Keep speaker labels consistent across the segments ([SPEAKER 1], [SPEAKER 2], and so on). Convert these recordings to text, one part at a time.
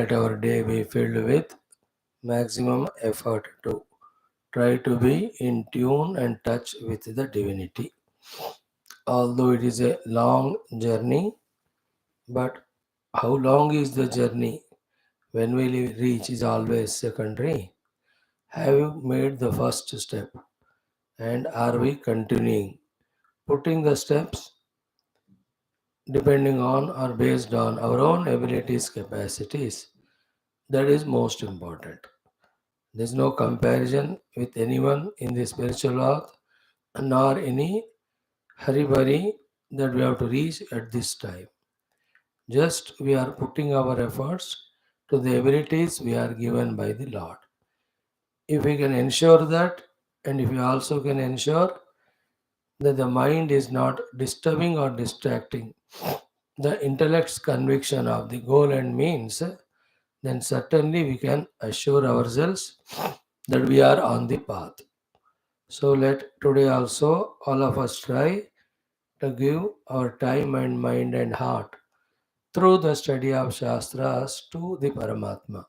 [SPEAKER 1] let our day be filled with maximum effort to try to be in tune and touch with the divinity. Although it is a long journey, but how long is the journey? When will we reach is always secondary. Have you made the first step? And are we continuing? Putting the steps depending on or based on our own abilities, capacities. That is most important. There is no comparison with anyone in the spiritual path, nor any hurry that we have to reach at this time. Just we are putting our efforts to the abilities we are given by the Lord. If we can ensure that, and if we also can ensure that the mind is not disturbing or distracting the intellect's conviction of the goal and means, then certainly we can assure ourselves that we are on the path. So let today also all of us try to give our time and mind and heart through the study of Shastras to the Paramatma.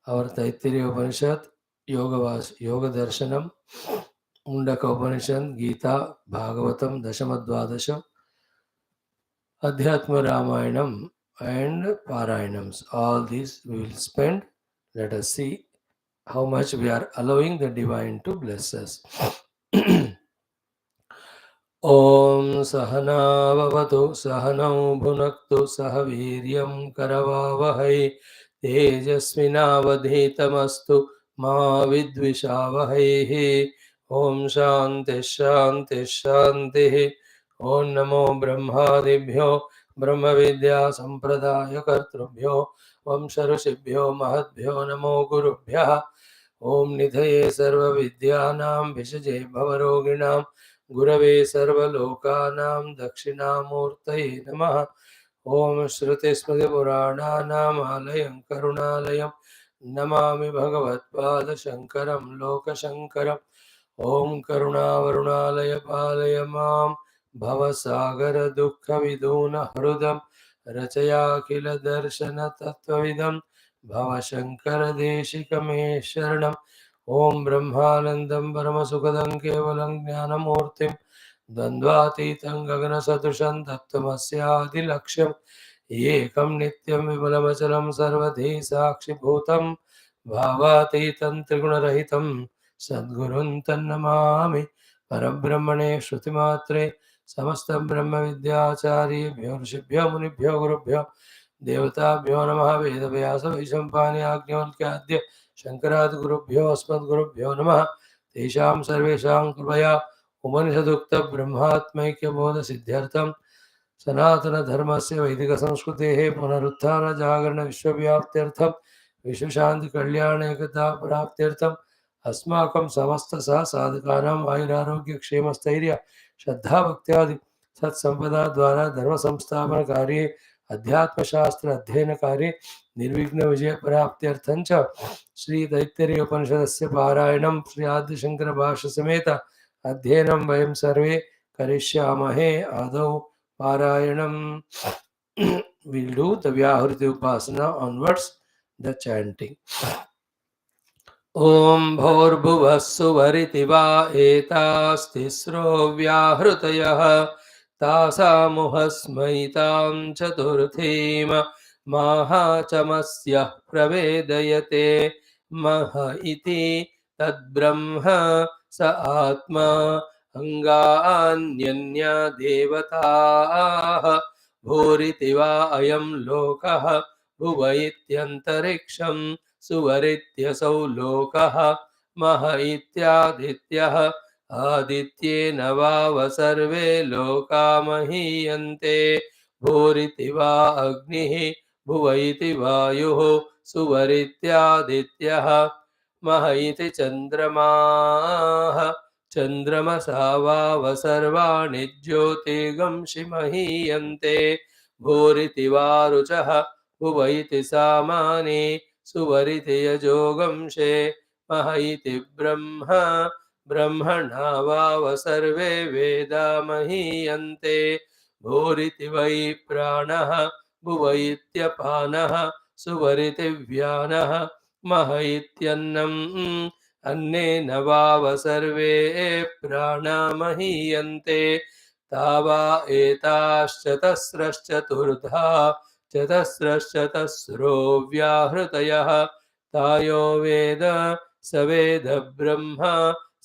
[SPEAKER 1] Our Taittiriya Upanishad, Yoga Darshanam, Mundaka Upanishad, Gita, Bhagavatam, Dashamadvadasha, Adhyatma Ramayanam, and Parayanams. All these we will spend. Let us see how much we are allowing the divine to bless us. Om Sahanavavatu Sahanau Bhunaktu Sahaviryam Karavavahai Tejasvinavadhitamastu Ma Vidvishavahai. Om Shanti Shanti Shanti. Om Namo Brahmadibhyo Brahma Vidya Sampradaya Kartrubhyo Vamsharusibhyo Mahadbhyo Namo Gurubhya. Om Nidhaye Sarva Vidyanam Vishaje Bhavaroginam Gurave Sarvalokanam Dakshinamurtaye Namaha. Om Shruti Smriti Purananam Alayam Karunalayam Namami Bhagavatpada Shankaram Loka Shankaram. Om Karuna Palaya Mam Bhavasagara Dukkha Viduna Hrudam Rachaya Kila Darshana Tattvavidam Bhavashankara Deshikame Sharanam. Om Brahmanandam Paramasukadam Kevalam Jnanamurtim Dandvatitam Gaganasadusham Tattvamasya Laksham Ekam Nityam Vimalamachalam Sarvadhi Sakshi Bhutam Bhavatitam Triguణarahitam Sadgurun Tannamami Parabrahmane Shrutimatre Samastam Brahma Vidyacharya Bhyorshibhyo Munibhyo Gurubhyo Devatabhyo Namaha Veda Vyasa Vaishampani Agnyolkyadya Shankarad Gurubhyo Asmad Gurubhyo Namaha Tesham Sarvesham Kripaya Upanishadukta Brahmatmaikya Bodha Siddhyartham Sanatana Dharmasya Vaidika Sanskritehe Punaruttana Jagarana Vishwavyaptyartham Vishwashanti Kalyana Ekata Praptyartham अस्माकं समस्त सह साधकानां आयुरारोग्य क्षेम स्थैर्य श्रद्धा भक्त्यादि सत्संपदा द्वारा धर्म संस्थापन कार्ये अध्यात्म शास्त्र अध्ययन कार्ये निर्विघ्न विजय प्राप्त्यर्थं च श्री तैत्तिरीय उपनिषदस्य पारायणं श्री आद्य शंकर भाष्य समेत अध्ययनं वयं सर्वे करिष्यामहे आदौ पारायणं we'll do the Vyahriti Upasana onwards the chanting. Om Bhurभुवः सुवरिति वा एतास्तिस्रो व्याहृतयः तासामुहस्मैतां चतुर्थीं माहाचमस्यः प्रवेदयते मह इति तद्ब्रह्म स आत्मा अङ्गान्यन्या देवताः भूरिति वा अयं लोकः भुव इत्यन्तरिक्षम् सुवरित्यसौ लोकः मह इत्यादित्यः आदित्येन वाव सर्वे लोका महीयन्ते भूरिति वा अग्निः भुव इति वायुः सुवरित्यादित्यः मह इति चन्द्रमाः चन्द्रमसा वाव सर्वाणि ज्योतिर्गंसि महीयन्ते भूरिति वा रुचः भुव इति सामानि सुवरिति यजोगंशे मह इति ब्रह्म ब्रह्मणा वाव सर्वे वेदा महीयन्ते भूरिति वै प्राणः भुव इत्यपानः सुवरितिव्यानः मह इत्यन्नम् अन्नेन वाव सर्वे प्राणामहीयन्ते तावा एताश्चतस्रश्चतुर्धा चतस्रश्चतस्रो व्याहृतयः तायो वेद स वेद ब्रह्म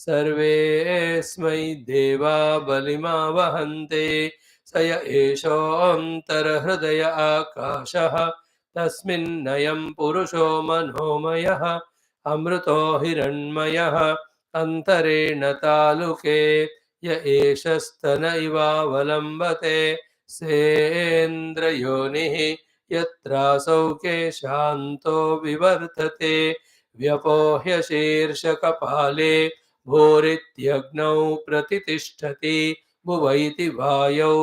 [SPEAKER 1] सर्वेऽस्मै देवा बलिमावहन्ते स य एषोऽन्तर्हृदय आकाशः तस्मिन्नयं पुरुषो मनोमयः अमृतो हिरण्मयः अन्तरेण तालुके य एषस्तन इवावलम्बते सेन्द्रयोनिः यत्रासौ केशान्तो विवर्तते व्यपोह्य शीर्षकपाले भूरित्यग्नौ प्रतितिष्ठति भुव इति वायौ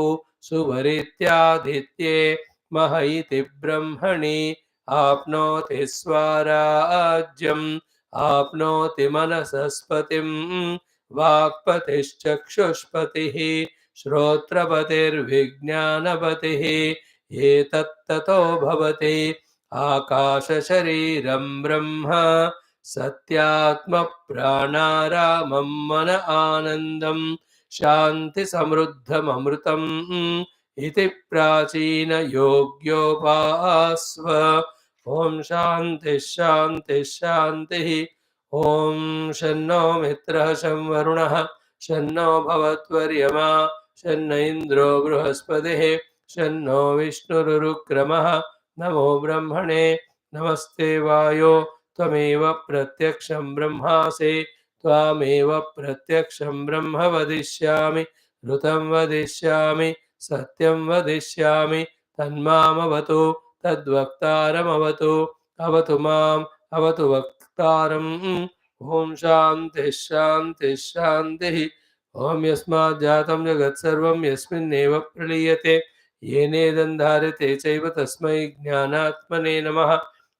[SPEAKER 1] सुवरित्यादित्ये मह इति ब्रह्मणि आप्नोति स्वराज्यम् आप्नोति मनसस्पतिं वाक्पतिश्चक्षुष्पतिः श्रोत्रपतिर्विज्ञानपतिः एतत्ततो भवति आकाशशरीरं ब्रह्म सत्यात्मप्राणारामं मन आनन्दं शान्तिसमृद्धममृतम् इति प्राचीनयोग्योपास्व ॐ शान्तिः शान्तिः शान्तिः ॐ शन्नो मित्रः शं वरुणः शन्नो भवत्वर्यमा शन्न इन्द्रो बृहस्पतिः शन्नो विष्णुरुक्रमः नमो ब्रह्मणे नमस्ते वायो त्वमेव प्रत्यक्षं ब्रह्मासि त्वामेव प्रत्यक्षं ब्रह्म वदिष्यामि ऋतं वदिष्यामि सत्यं वदिष्यामि तन्मामवतु तद्वक्तारमवतु अवतु माम् अवतु वक्तारम् ॐ शान्तिः शान्तिः शान्तिः ॐ यस्मात् जातं जगत्सर्वं यस्मिन्नेव प्रलीयते येनेदन्धार्यते चैव तस्मै ज्ञानात्मने नमः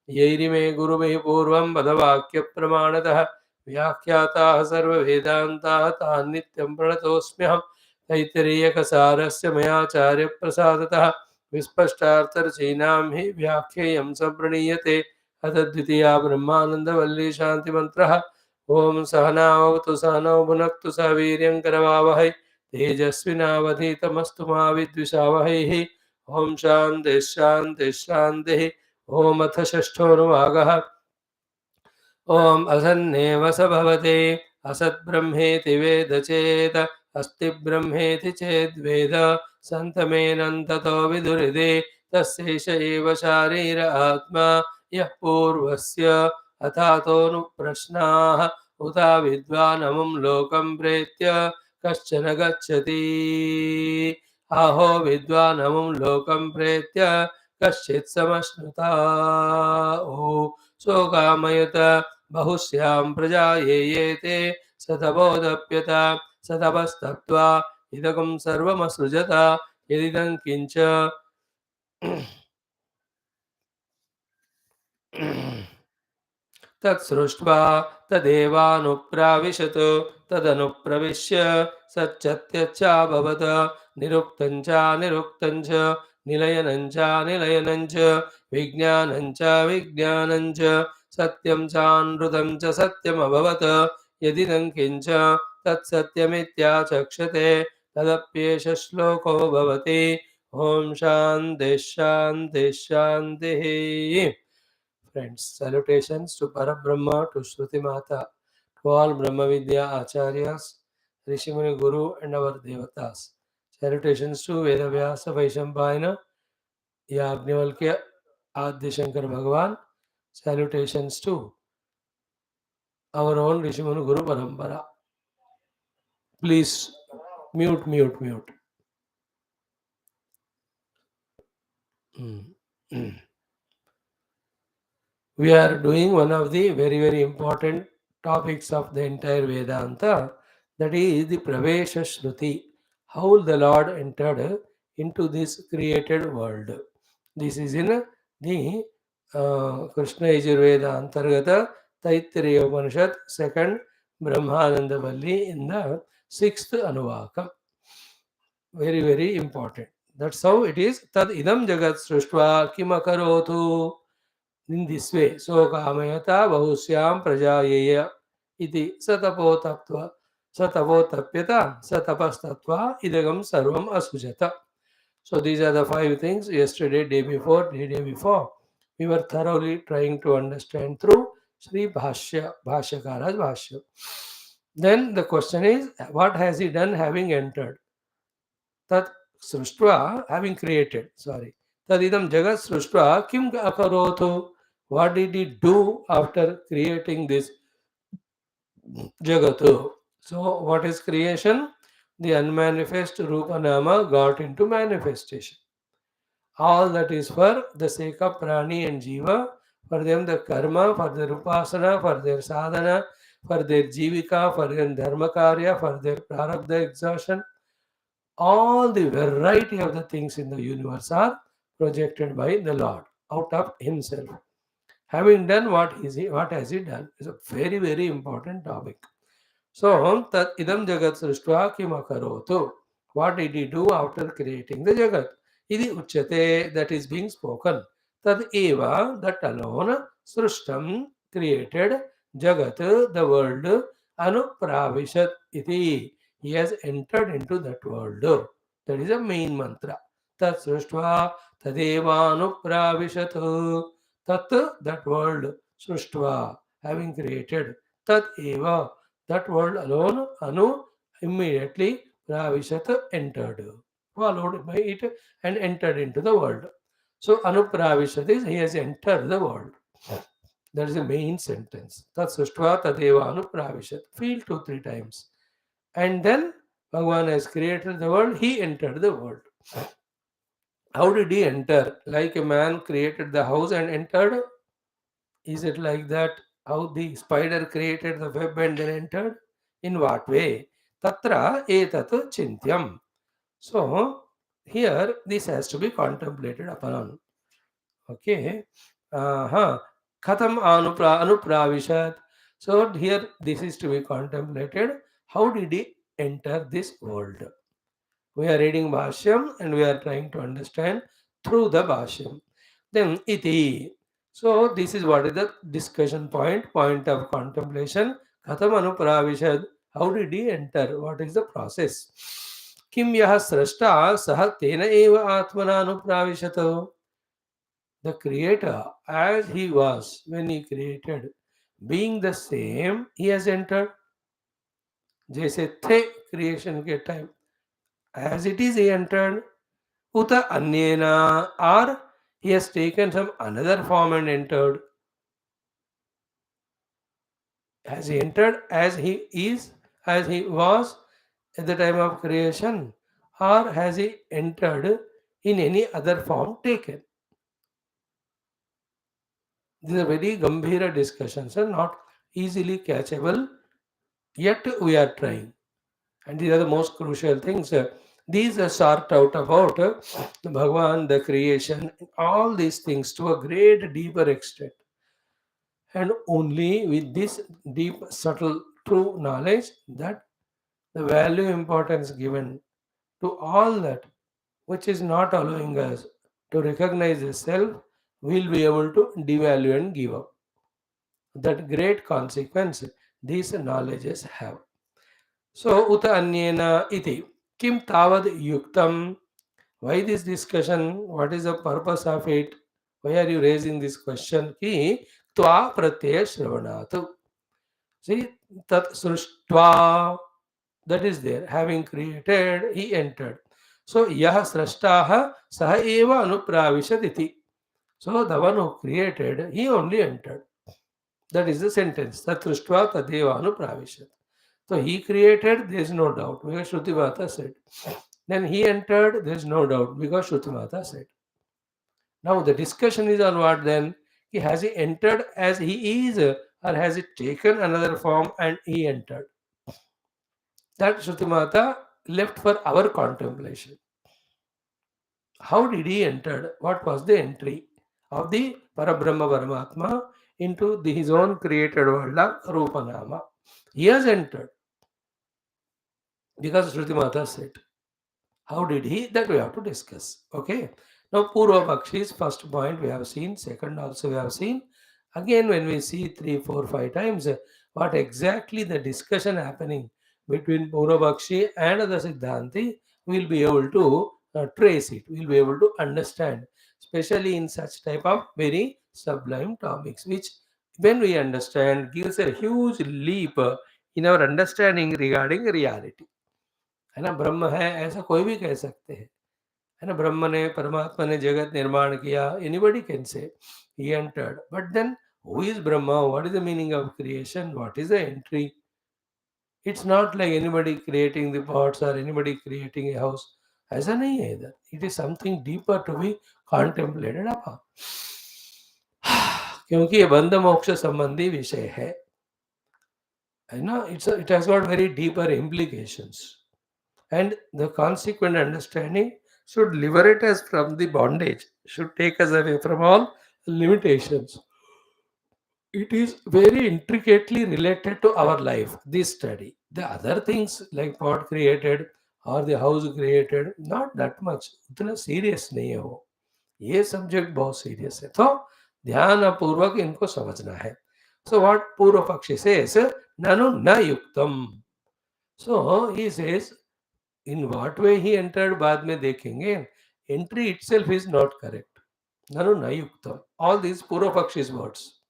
[SPEAKER 1] यैरिमे गुरुभिः पूर्वं पदवाक्यप्रमाणतः व्याख्याताः सर्ववेदान्ताः तान् नित्यं प्रणतोऽस्म्यहं तैत्तिरीयकसारस्य मयाचार्यप्रसादतः विस्पष्टार्थरचीनां हि व्याख्येयं सम्प्रणीयते अथ द्वितीया ब्रह्मानन्दवल्ली शान्तिमन्त्रः ॐ सहनावतु सहनौ भुनक्तु सह वीर्यं करवावहै तेजस्विनावधीतमस्तु मा विद्विषावहैः ॐ शान्तिः शान्तिः शान्तिः ॐ अथ षष्ठोऽनुभागः ॐ असन्नेव स भवति असद्ब्रह्मेति वेद चेत् अस्ति ब्रह्मेति चेद्वेद सन्तमेनन्ततो विदुरिदे तस्यैष एव शारीर आत्मा यः पूर्वस्य अथातोऽनुप्रश्नाः उता विद्वानमुं लोकं प्रेत्य कश्चन गच्छति आहो विद्वानमुं लोकं प्रेत्य कश्चित् समश्नुता ओ शोकामयुत बहुश्यां प्रजा ये ते सतबोधप्यत सतपस्तप्त्वा इदगं सर्वमसृजत यदिदं किञ्च तत्सृष्ट्वा तदेवानुप्राविशत् तदनुप्रविश्य सच्चत्यच्चाभवत् निरुक्तं च निरुक्तं च निलयनं च निलयनं च विज्ञानं च विज्ञानं च सत्यं चानृतं च सत्यमभवत् यदिदं किञ्च तत्सत्यमित्याचक्षते तदप्येष श्लोको भवति ॐ शान्तिः शान्तिः शान्तिः. Friends, salutations to Parabrahma, to Shruti Mata, to all Brahma Vidya Acharyas, Rishimuni Guru and our Devatas. Salutations to Vedavyasa Vaishampayana, Yagnivalkya Adi Shankar Bhagavan. Salutations to our own Rishimuni Guru Parampara. Please mute. We are doing one of the very important topics of the entire Vedanta, that is the Pravesha Shruti, how the Lord entered into this created world. This is in the Krishna Yajurveda Antargata Taittiriya Upanishad, second Brahmananda Valli, in the sixth Anuvakam. Very important. That's how it is. Tad idam jagat srishtva kim akarotu. in this way. So kamayata bahusyam prajayeya iti satapotatva satapotapyata satapastatva idagam sarvam asujata. So these are the five things yesterday, day before, day before. We were thoroughly trying to understand through Sri Bhashya, Bhashyakara's Bhashya. Then the question is, what has he done having entered? Tat Sruštva, having created, sorry. Tadidam Jagat Sruštva Kim Akarotu. What did he do after creating this Jagatu? So, what is creation? The unmanifest Rupa Nama got into manifestation. All that is for the sake of Prani and Jiva, for them the karma, for their upasana, for their sadhana, for their jivika, for their dharma karya, for their prarabdha exhaustion. All the variety of the things in the universe are projected by the Lord out of Himself. Having done what has He done is a very, very important topic. So, tat idam jagat srishtva kim akarotu. What did he do after creating the jagat? Idi uchyate, that is being spoken. Tad eva, that alone, srishtam, created, jagat, the world, anupravishat iti. He has entered into that world. That is a main mantra. Tat srishtva, tadeva anupravishat. Tat, that world, srishtva, having created, tat eva, that world alone, Anu immediately Pravishat entered, followed by it and entered into the world. So Anupravishat is he has entered the world. That is the main sentence. Tat Sushtva Tadeva Anupravishat. Feel 2-3 times. And then Bhagavan has created the world, he entered the world. How did he enter? Like a man created the house and entered? Is it like that? How the spider created the web and then entered? In what way? Tatra etat chintyam. So, here this has to be contemplated upon. Okay. Khatam anupravishat. So, here this is to be contemplated. How did he enter this world? We are reading Bhashyam and we are trying to understand through the Bhashyam. Then iti. So this is what is the discussion point of contemplation. Katham anupravishad. How did he enter? What is the process? Kim yaha srashta saha tena eva atmana anupravishato. The creator, as he was when he created, being the same, he has entered. जैसे थे creation के time, as it is he entered. Uta anyena, or he has taken some another form and entered. Has he entered as he is, as he was at the time of creation, or has he entered in any other form taken? These are very gambhira discussions and not easily catchable, yet we are trying. And these are the most crucial things. These are sort out about the Bhagavan, the creation, all these things to a great deeper extent. And only with this deep, subtle, true knowledge that the value importance given to all that which is not allowing us to recognize the self will be able to devalue and give up. That great consequence these knowledges have. So, uta anyena iti. Kim tavad yuktam. Why this discussion? What is the purpose of it? Why are you raising this question? Ki tva pratyaya shravanatu. See, tat sruštva, that is there. Having created, he entered. So, yaha srashtaha saha eva anupravishat. So, the one who created, he only entered. That is the sentence. Tat sruštva tadeva anupravishat. So, he created, there is no doubt, because Shruti Mata said. Then he entered, there is no doubt, because Shruti Mata said. Now, the discussion is on what then? Has he entered as he is, or has he taken another form and he entered? That Shruti Mata left for our contemplation. How did he enter? What was the entry of the Parabrahma Paramatma into his own created world of Rupanama? He has entered because Shruti Mata said. How did he? That we have to discuss. Okay. Now, Purva Pakshi's first point we have seen, second also we have seen. Again, when we see 3, 4, 5 times, what exactly the discussion happening between Purva Pakshi and the Siddhanti, we'll be able to trace it, we'll be able to understand, especially in such type of very sublime topics, which when we understand gives a huge leap in our understanding regarding reality. है ना, ब्रह्म है ऐसा कोई भी कह सकते हैं, है ना, ब्रह्म ने परमात्मा ने जगत निर्माण किया, anybody can say he entered, but then who is Brahma, what is the meaning of creation, what is the entry? It's not like anybody creating the pots or anybody creating a house, ऐसा नहीं है इधर, it is something deeper to be contemplated upon, क्योंकि ये बंध मोक्ष संबंधी विषय है ना, it has got very deeper implications, and the consequent understanding should liberate us from the bondage, should take us away from all limitations. It is very intricately related to our life, this study. The other things like pot created or the house created, not that much, उतना serious नहीं है वो, ये subject बहुत serious है, तो ध्यान पूर्वक इनको समझना है. So what पूर्व पक्षी says, ननु न युक्तम. So he says, in what way he entered बाद में देखेंगे, entry itself is not correct, nanu nayuktam, all these purva pakshis words.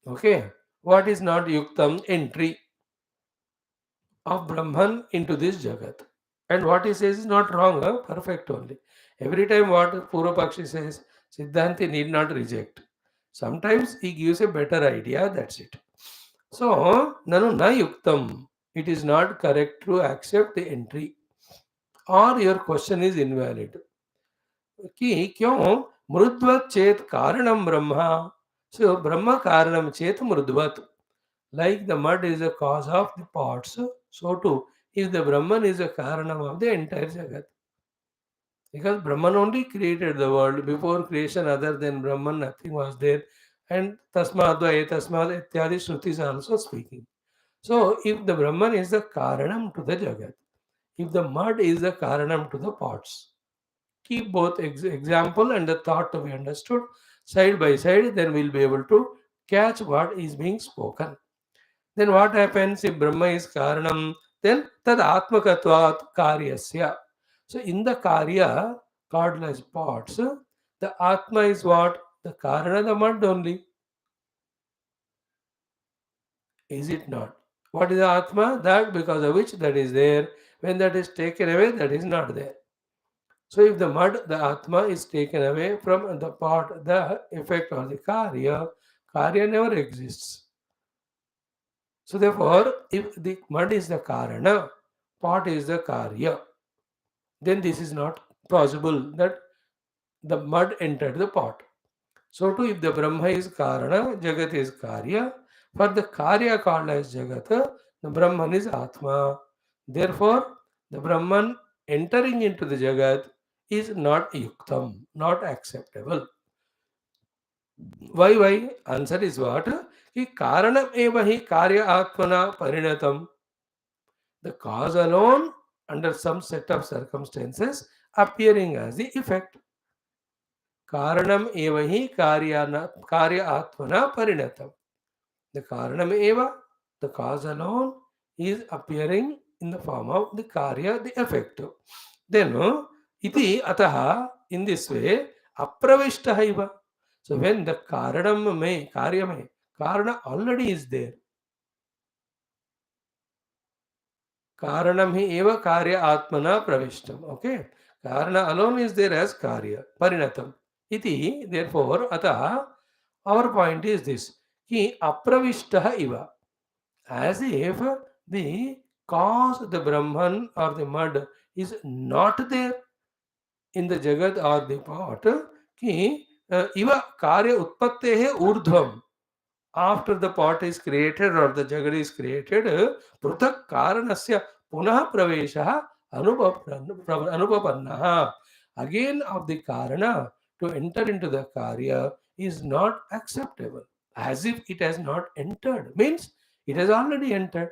[SPEAKER 1] Okay, what is not yuktam? Entry of Brahman into this jagat, and what he says is not wrong, perfect only. Every time what purva pakshi says, Siddhanti need not reject, sometimes he gives a better idea, that's it. So nanu nayuktam, it is not correct to accept the entry, or your question is invalid. कि क्यों? मृद्वत चेत कारणम Brahma. So Brahma karanam chet mrudvat. Like the mud is the cause of the pots, so too, if the Brahman is the karanam of the entire Jagat. Because Brahman only created the world. Before creation, other than Brahman, nothing was there. And tasmadva etasmad ityadi Shrutis are also speaking. So if the Brahman is the karanam to the Jagat, if the mud is the karanam to the pots, keep both example and the thought to be understood side by side, then we'll be able to catch what is being spoken. Then what happens if Brahma is Karanam? Then tad atmakatvat karyasya. So in the karya, cordless pots, the Atma is what? The Karana, the mud only. Is it not? What is the Atma? That because of which that is there. When that is taken away, that is not there. So if the mud, the Atma is taken away from the pot, the effect of the Karya never exists. So therefore, if the mud is the Karana, pot is the Karya, then this is not possible that the mud entered the pot. So too, if the Brahma is Karana, Jagat is Karya. For the Karya called as Jagat, the Brahman is Atma. Therefore, the Brahman entering into the Jagat is not yuktam, not acceptable. Why? Answer is what? कि कारणम एव ही कार्य आत्मना परिणतम. The cause alone, under some set of circumstances, appearing as the effect. Karanam eva hi karya atmana parinatam. The karanam eva, the cause alone, is appearing in the form of the karya, the effect. Then, iti ataha, in this way, apravishtaha iva. So when the karanam mein, karya mein, karana already is there. Karanam hi eva karya atmana pravishtam. Okay. Karana alone is there as karya, parinatam. Iti, therefore, ataha, our point is this, ki apravishtaha iva. As if the cause, the Brahman or the mud is not there in the Jagat or the pot, ki iva karya utpattehe urdhvam. After the pot is created or the Jagat is created, pruthak karanasya punah pravesha anupapannaha. Again of the karana to enter into the karya is not acceptable. As if it has not entered. Means it has already entered.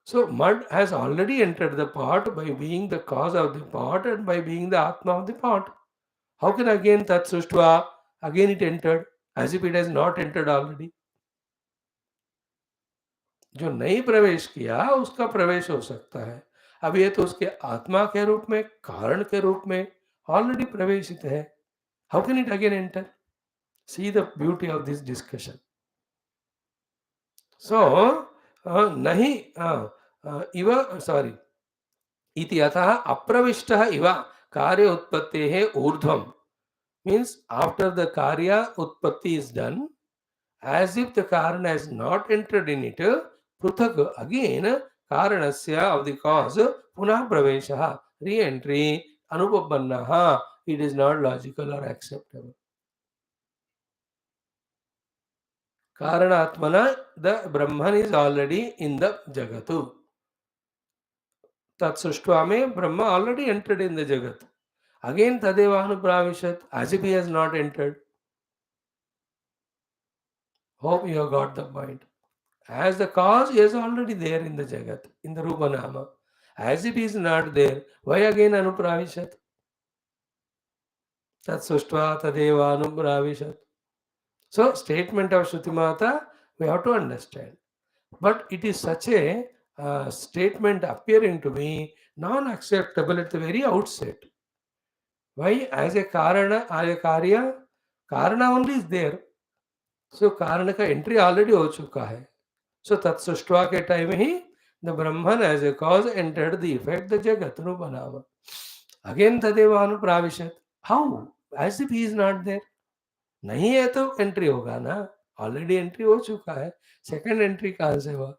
[SPEAKER 1] So mud has already entered the pot by being the cause of the pot and by being the Atma of the pot. How can again Tat Sushtva, again it entered, as if it has not entered already? जो नहीं प्रवेश किया उसका प्रवेश हो सकता है. अब ये तो उसके आत्मा के रूप में, कारण के रूप में ऑलरेडी प्रवेशित है. How can it again enter? See the beauty of this discussion. So नहीं इव सॉरी इति अतः अप्रविष्टः इव कार्य उत्पत्तेः ऊर्ध्वं मीन्स आफ्टर द कार्य उत्पत्ति is done as if the karana has not entered in it, pruthak again karanasya of the cause punah praveshah re-entry anupabannaha. It is not logical or acceptable. Karanatmana, the Brahman is already in the jagatu. Tat sushtva mein Brahma already entered in the jagat. Again tadeva anupravishat, as if he has not entered. Hope you have got the point. As the cause is already there in the Jagat, in the Rupa Nama. As it is not there, why again Anupravishat? Tat Sushtva Tadeva Anupravishat. So, statement of Shruti Mata, we have to understand. But it is such a statement appearing to be non-acceptable at the very outset. Why? As a Karana, as a Karya, Karana only is there. So, Karana ka entry already ho chuka hai. So Tatsushtva के time he the Brahman as a cause entered the effect the Jagat Rupanama. Again Tadeva Anupravishat. How? As if he is not there. नहीं है तो entry होगा ना. Already entry हो चुका है. Second entry कहां से हुआ?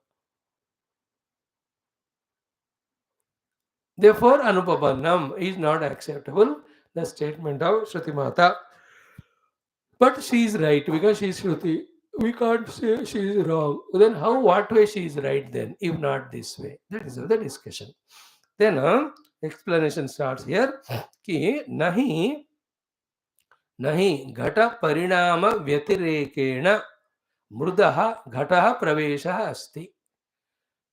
[SPEAKER 1] Therefore Anupapannam is not acceptable. The statement of Shruti Mata. But she is right because she is Shruti. We can't say she is wrong. Then how, what way she is right then, if not this way? That is the discussion. Then explanation starts here कि नहीं घट परिणाम व्यतिरेकेण मृदः घटः प्रवेशः अस्ति.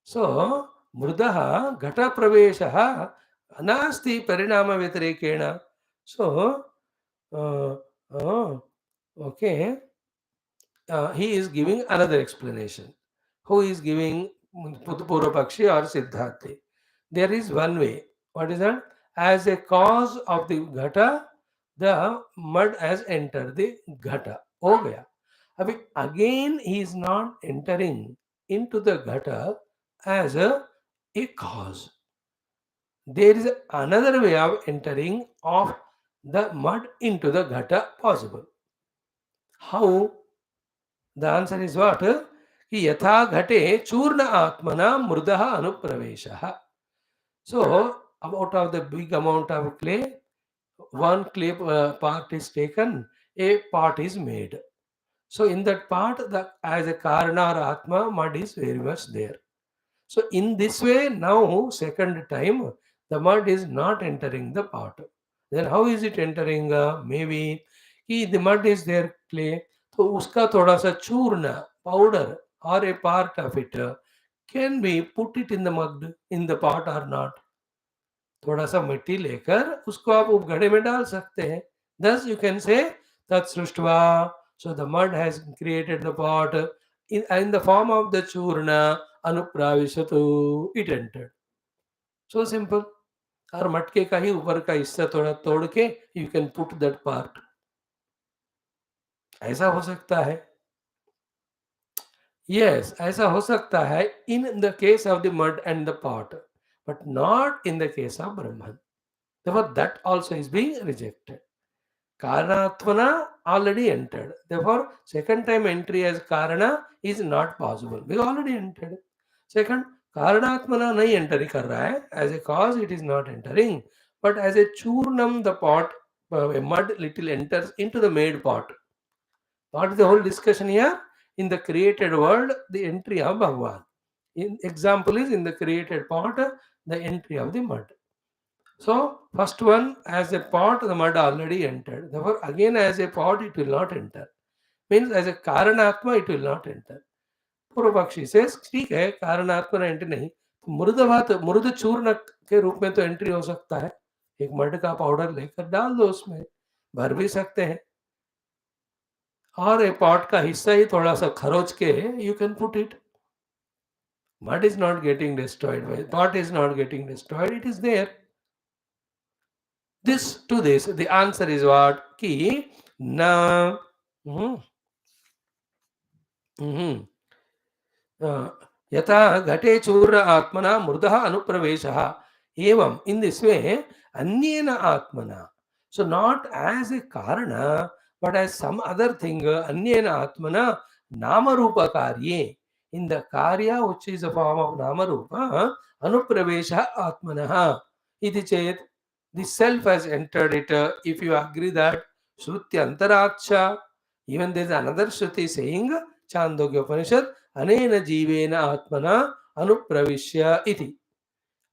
[SPEAKER 1] सो मृदः घट प्रवेशः नास्ति परिणाम व्यतिरेकेण. सो okay, he is giving another explanation. Who is giving? Purvapakshi or Siddharthi. There is one way. What is that? As a cause of the ghata, the mud has entered the ghata. हो गया. अभी again he is not entering into the ghata as a cause. There is another way of entering of the mud into the ghata possible. How? The answer is what? कि यथा घटे चूर्ण आत्मना मृदः अनुप्रवेशः. So out of the big amount of clay, one clay part is taken, a pot is made. So in that part, as a karana or atma, mud is very much there. So in this way, now second time, the mud is not entering the pot. Then how is it entering? Maybe the mud is there, clay. तो उसका थोड़ा सा चूर्ण, powder or a part of it can be put it in the mud, in the pot or not. थोड़ा सा मिट्टी लेकर उसको आप उपघड़े में डाल सकते हैं. Thus you can say that सृष्टवा. So the mud has created the pot in the form of the churna anupravishatu. It entered. So simple. और मटके का ही ऊपर का हिस्सा थोड़ा तोड़ के you can put that part. ऐसा हो सकता है. Yes, ऐसा हो सकता है in the case of the mud and the pot, but not in the case of Brahman. Therefore, that also is being rejected. Karanatmana already entered. Therefore, second time entry as Karana is not possible. We already entered. Second, Karanatmana nahi entering kar raha hai. As a cause, it is not entering. But as a churnam, the pot, a mud little enters into the made pot. What is the whole discussion here? In the created world, the entry of Bhagavan. In example is in the created pot, the entry of the mud. So, first one, as a pot, the mud already entered. Therefore, again as a pot, it will not enter. Means as a Karanatma, it will not enter. Purvapakshi says, ठीक है, Karanatma enter नहीं. मुर्द चूर्ण के रूप में तो entry हो सकता है। एक मड का पाउडर लेकर डाल दो उसमें, भर भी सकते हैं। और एक पॉट का हिस्सा ही थोड़ा सा खरोच के you can put it. Mud is not getting destroyed. Pot is not getting destroyed. It is there. This, the answer is what? Ki na. Mhm, mhm. यथा घटे चूर्ण आत्मना मृदः अनुप्रवेशः एवं in this way अन्येन आत्मना, so not as a karana but as some other thing, अन्येन आत्मना nama rupa karye, in the karya which is a form of nama rupa anupravesha atmanah iti chet, the self has entered it. If you agree that shruti antaraksha, even there is another shruti saying Chandogya Upanishad anena jivena atmana anupravishya iti.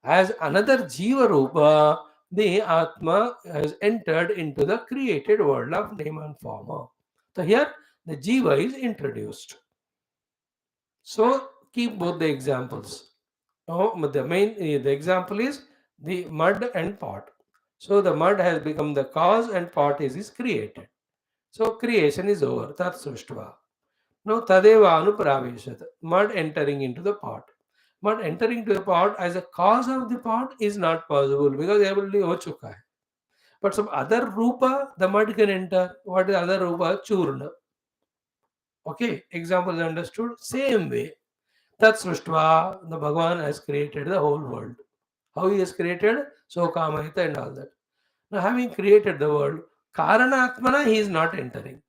[SPEAKER 1] As another jiva rupa, the atma has entered into the created world of name and form. So here the jiva is introduced. So keep both the examples. The example is the mud and pot. So the mud has become the cause and pot is created. So creation is over. Tat sushtva. Now tadeva anupraveshat. Mud entering into the pot. Mud entering to the pot as a cause of the pot is not possible because already ho chuka hai. But some other rupa the mud can enter. What is other rupa? Churna. Okay, example is understood. Same way. Tat srishtva, the Bhagavan has created the whole world. How he has created? So Kamayita and all that. Now having created the world, Karanatmana he is not entering.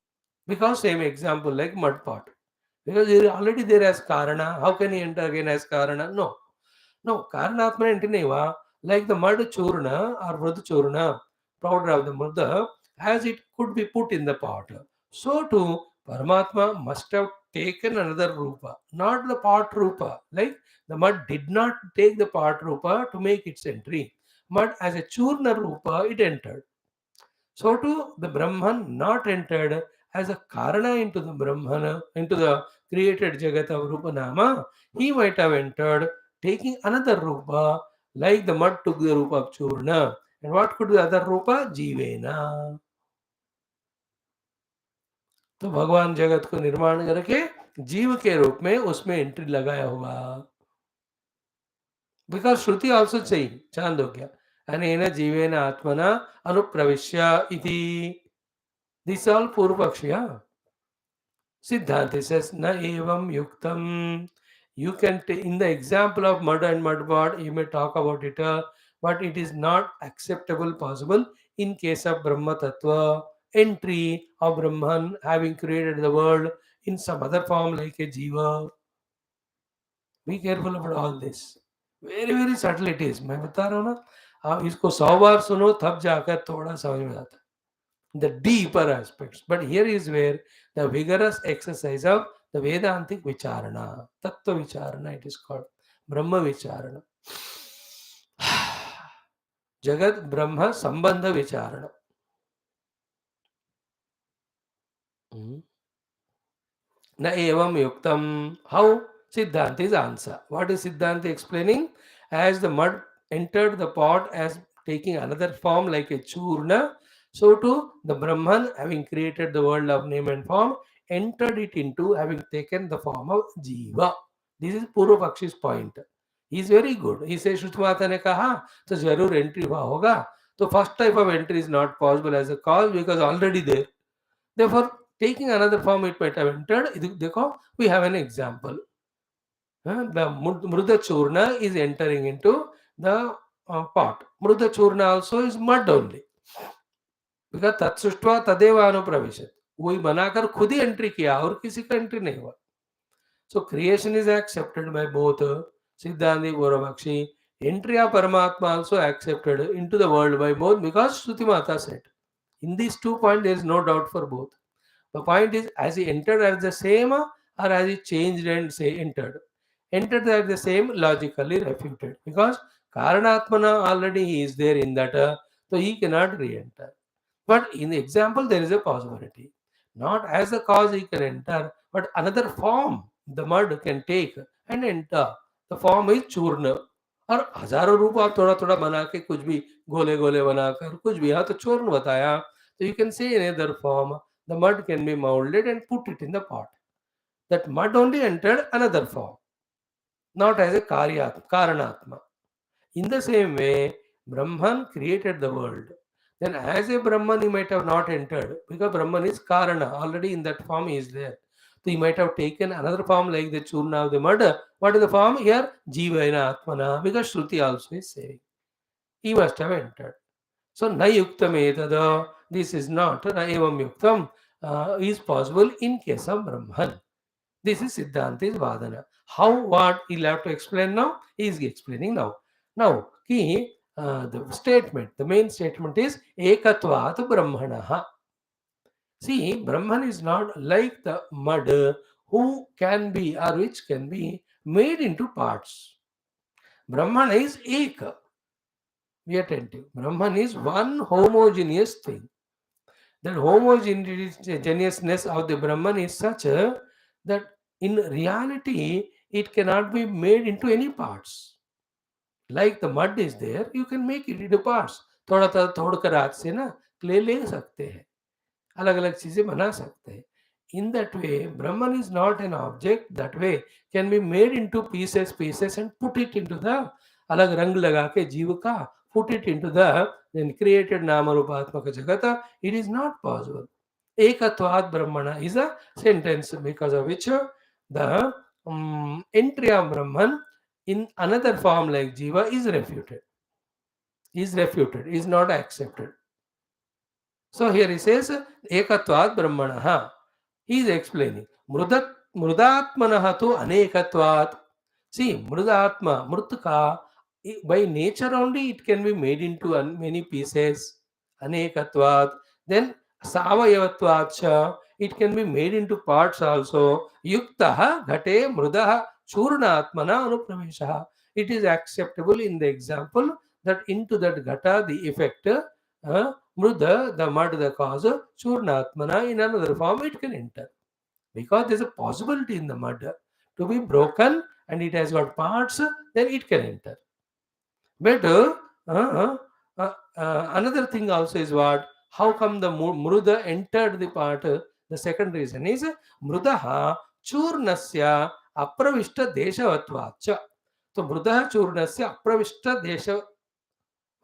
[SPEAKER 1] Because same example like mud pot. Because he is already there as Karana. How can he enter again as Karana? No. No, Karanatmana Antineva, like the mud churna or mrud churna, powder of the murda, as it could be put in the pot. So too, Paramatma must have taken another rupa, not the pot rupa. Like the mud did not take the pot rupa to make its entry. Mud as a churna rupa, it entered. So too, the Brahman not entered as a Karana into the Brahmana, into the created Jagat of Rupa Nama. He might have entered taking another Rupa, like the mud took the Rupa of Churna. And what could be the other Rupa? Jivena. तो भगवान जगत को निर्माण करके जीव के रूप में उसमें एंट्री लगाया हुआ. Because Shruti also saying, Chandogya, anena jivena atmana anupravishya iti. This is all Purvakshiya. Siddhanta says, na evam yuktam. You can take, in the example of mud and mud pot, you may talk about it, but it is not acceptable possible in case of Brahma Tattva, entry of Brahman having created the world in some other form like a jiva. Be careful about all this. Very very subtle it is. मैं बता रहा हूँ ना, आप इसको 100 बार सुनो तब जाकर थोड़ा समझ में आता है. The deeper aspects. But here is where the vigorous exercise of the Vedantic Vicharana, Tattva Vicharana, it is called Brahma Vicharana, Jagat Brahma Sambandha Vicharana. Na evam yuktam. How? Siddhanta is answer. What is Siddhanta explaining? As the mud entered the pot as taking another form like a churna, so too the Brahman, having created the world of name and form, entered it into having taken the form of jiva. This is Purva Pakshi's point. He is very good. He says Shrutimata ne kaha, तो जरूर entry हुआ होगा. तो first type of entry is not possible as a cause because already there. Therefore, taking another form it might have entered. देखो, we have an example. The Mruda Churna is entering into the pot. Mruda Churna also is mud only. Because तत्सृष्ट्वा तदेव अनुप्रविशत. वही बनाकर खुद ही entry किया और किसी का entry नहीं हुआ. So creation is accepted by both Siddhanti Purvapakshi. Entry of Paramatma also accepted into the world by both because Shruti Mata said. In these 2 points there is no doubt for both. The point is, as he entered as the same or as he changed and say entered. Entered as the same, logically refuted. Because Karanatmana already he is there in that, so he cannot re-enter. But in the example, there is a possibility. Not as the cause he can enter, but another form the mud can take and enter. The form is Churna. और हजारों रूप आप थोड़ा थोड़ा बना के कुछ भी गोले गोले बनाकर कुछ भी, यहाँ तो चूर्ण बताया, तो you can say in other form the mud can be molded and put it in the pot. That mud only entered another form, not as a karanatma. In the same way, Brahman created the world. Then, as a Brahman, he might have not entered because Brahman is Karana. Already in that form, he is there. So, he might have taken another form like the Churna of the mud. What is the form here? Jivana Atmana, because Shruti also is saying. He must have entered. So, na yuktam etada, this is not, na evam yuktam, is possible in case of Brahman. This is Siddhanta's Vadana. How, what he'll have to explain now? He is explaining now. Now, the statement, the main statement is Ekatvat Brahmanaha. See, Brahman is not like the mud who can be or which can be made into parts. Brahman is Eka. Be attentive. Brahman is one homogeneous thing. That homogeneousness of the Brahman is such that in reality it cannot be made into any parts. Like the mud is there, you can make it into parts. थोड़ा थोड़ा तोड़कर हाथ से ना clay ले सकते हैं, अलग अलग चीजें बना सकते हैं. In that way, Brahman is not an object that way can be made into pieces and put it into the अलग रंग लगा के जीव का put it into the then created nama rupatmaka jagata. It is not possible. Ekatvat Brahmana is a sentence because of which the entry of Brahman in another form like jiva is refuted, is not accepted. So here he says Ekatvat Brahmanaha. He is explaining Mrudatmanaha to Anekatvat. See, Mrudatma, Mrutka, by nature only it can be made into many pieces. Anekatvat. Then Savayavatvacha, it can be made into parts also. Yuktaha, Ghate, Mrudaha, Churnatmana, Anupraveshaha. It is acceptable in the example that into that Ghata, the effect, Mruda, the mud, the cause, Churnatmana, in another form it can enter. Because there's a possibility in the mud to be broken and it has got parts, then it can enter. But another thing also is what? How come the Mruda entered the part? The second reason is Mrudaha Churnasya Apravishta Deshavatvacha. So Mrudaha Churnasya Apravishta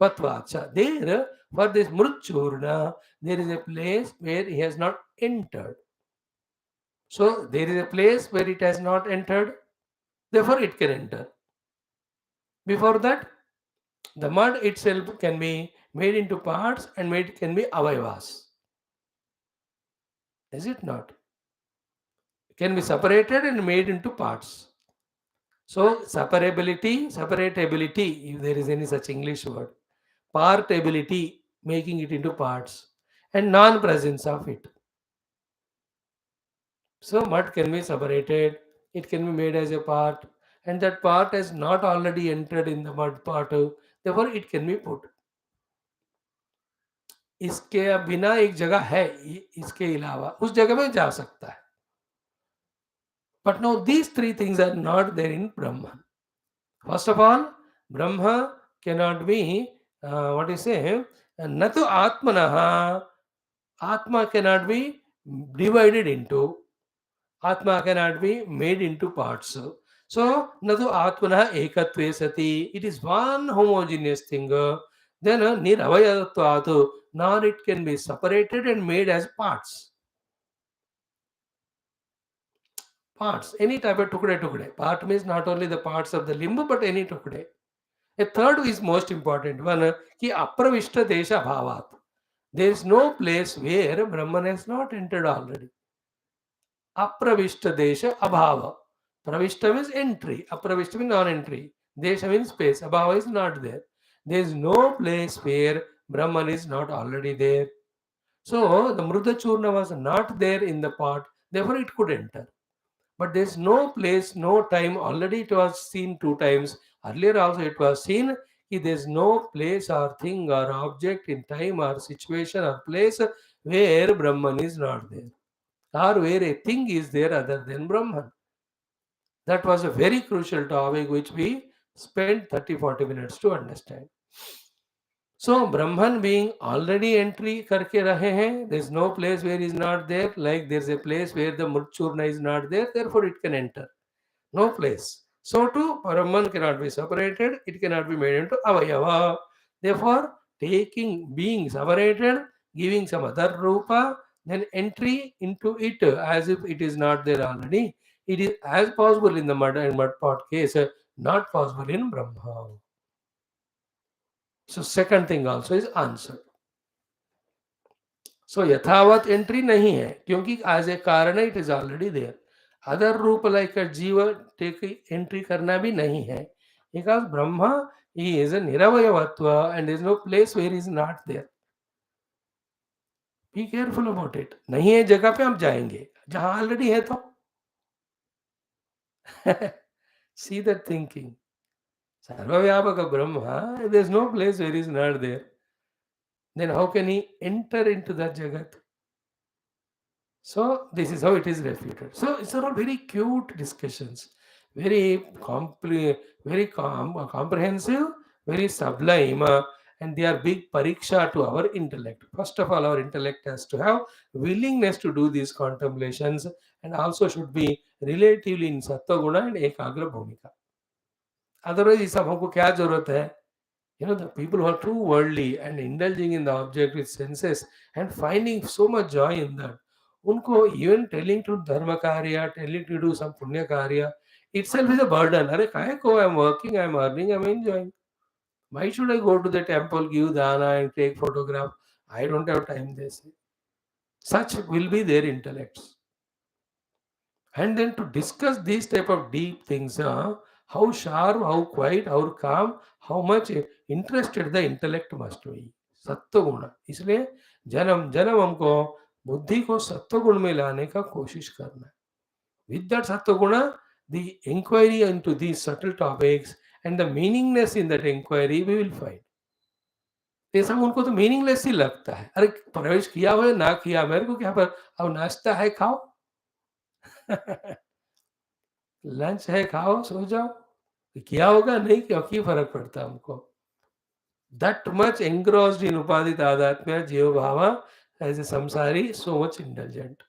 [SPEAKER 1] Deshavatvacha. There, for this Mrutchurna, there is a place where he has not entered. So there is a place where it has not entered, therefore it can enter. Before that, the mud itself can be made into parts and can be avayavas. Is it not? It can be separated and made into parts. So separability, if there is any such English word, partability, making it into parts, and non-presence of it. So mud can be separated, it can be made as a part, and that part has not already entered in the mud part, therefore it can be put. इसके बिना एक जगह है, इसके अलावा उस जगह में जा सकता है. But now these three things are not there in Brahman. First of all, Brahma cannot be, what you say, natu atmanaha, Atma cannot be divided into, Atma cannot be made into parts. So, nadu atmana ekatve sati, it is one homogeneous thing. Then, niravayatvat, nor it can be separated and made as parts. Parts, any type of tukde. Part means not only the parts of the limb, but any tukde. A third is most important one, ki apravishta desha bhavat. There is no place where Brahman has not entered already. Apravishta desha abhava. Pravishta means entry. Apravishta means non-entry. Desha means space. Abhava is not there. There is no place where Brahman is not already there. So the Mruda Churna was not there in the pot, therefore it could enter. But there is no place, no time. Already it was seen 2 times. Earlier also it was seen. There is no place or thing or object in time or situation or place where Brahman is not there, or where a thing is there other than Brahman. That was a very crucial topic which we Spend 30-40 minutes to understand. So Brahman being already entry करके रहे हैं, there is no place where he is not there, like there is a place where the Murchurna is not there, therefore it can enter. No place. So too, Brahman cannot be separated, it cannot be made into Avayava. Therefore, taking, being separated, giving some other Rupa, then entry into it as if it is not there already. It is as possible in the mud and mud pot case, not possible in Brahma. So second thing also is answered. So यथावत entry नहीं है क्योंकि as a कारण it is already there. Other रूप like a जीव take entry करना भी नहीं है बिकॉज ब्रह्मा ही इज अ निरवयवत्व and is no place where is not there. Be careful about it. नहीं है जगह पे हम जाएंगे जहां ऑलरेडी है तो. See that thinking. सर्वव्यापक Brahma there is no place where is not there. Then how can he enter into that jagat? So this is how it is refuted. So it's all very cute discussions, very comprehensive, very sublime, and they are big pariksha to our intellect. First of all, our intellect has to have willingness to do these contemplations, and also should be relatively in sattva guna and ekagra bhumika. Otherwise, इस सब हमको क्या जरूरत है? The people who are too worldly and indulging in the object with senses and finding so much joy in that, उनको even telling to dharma karya, telling to do some punya karya, itself is a burden. अरे काहे को I'm working, I'm earning, I'm enjoying. Why should I go to the temple, give dana and take photograph? I don't have time, they say. Such will be their intellects. And then to discuss these type of deep things, how sharp, how quiet, how calm, how much interested the intellect must be. सत्व गुण. इसलिए जन्म जन्म हमको बुद्धि को सत्व गुण में लाने का कोशिश करना है. With that सत्व गुण, the inquiry into these subtle topics and the meaningless in that inquiry we will find. ये सब उनको तो मीनिंगलेस ही लगता है. अरे प्रवेश किया हो ना किया मेरे को क्या पर, अब नाश्ता है खाओ. लंच है खाओ सो जाओ. किया होगा नहीं किया क्या फर्क पड़ता हमको. That much engrossed in upadhi tadatmya jiva bhava as a samsari, so much indulgent.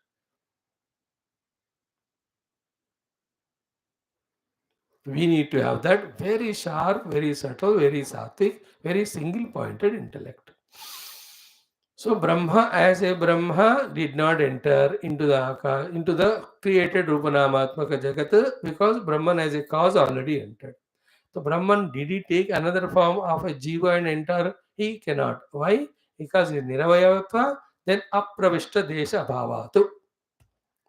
[SPEAKER 1] We need to have that very sharp, very subtle, very sattvic, very single pointed intellect. So Brahma as a Brahma did not enter into the created Rupanamatmaka Jagat because Brahman as a cause already entered. So Brahman, did he take another form of a jiva and enter? He cannot. Why? Because he is Niravayatva, then Apravishta Desha Bhavatu.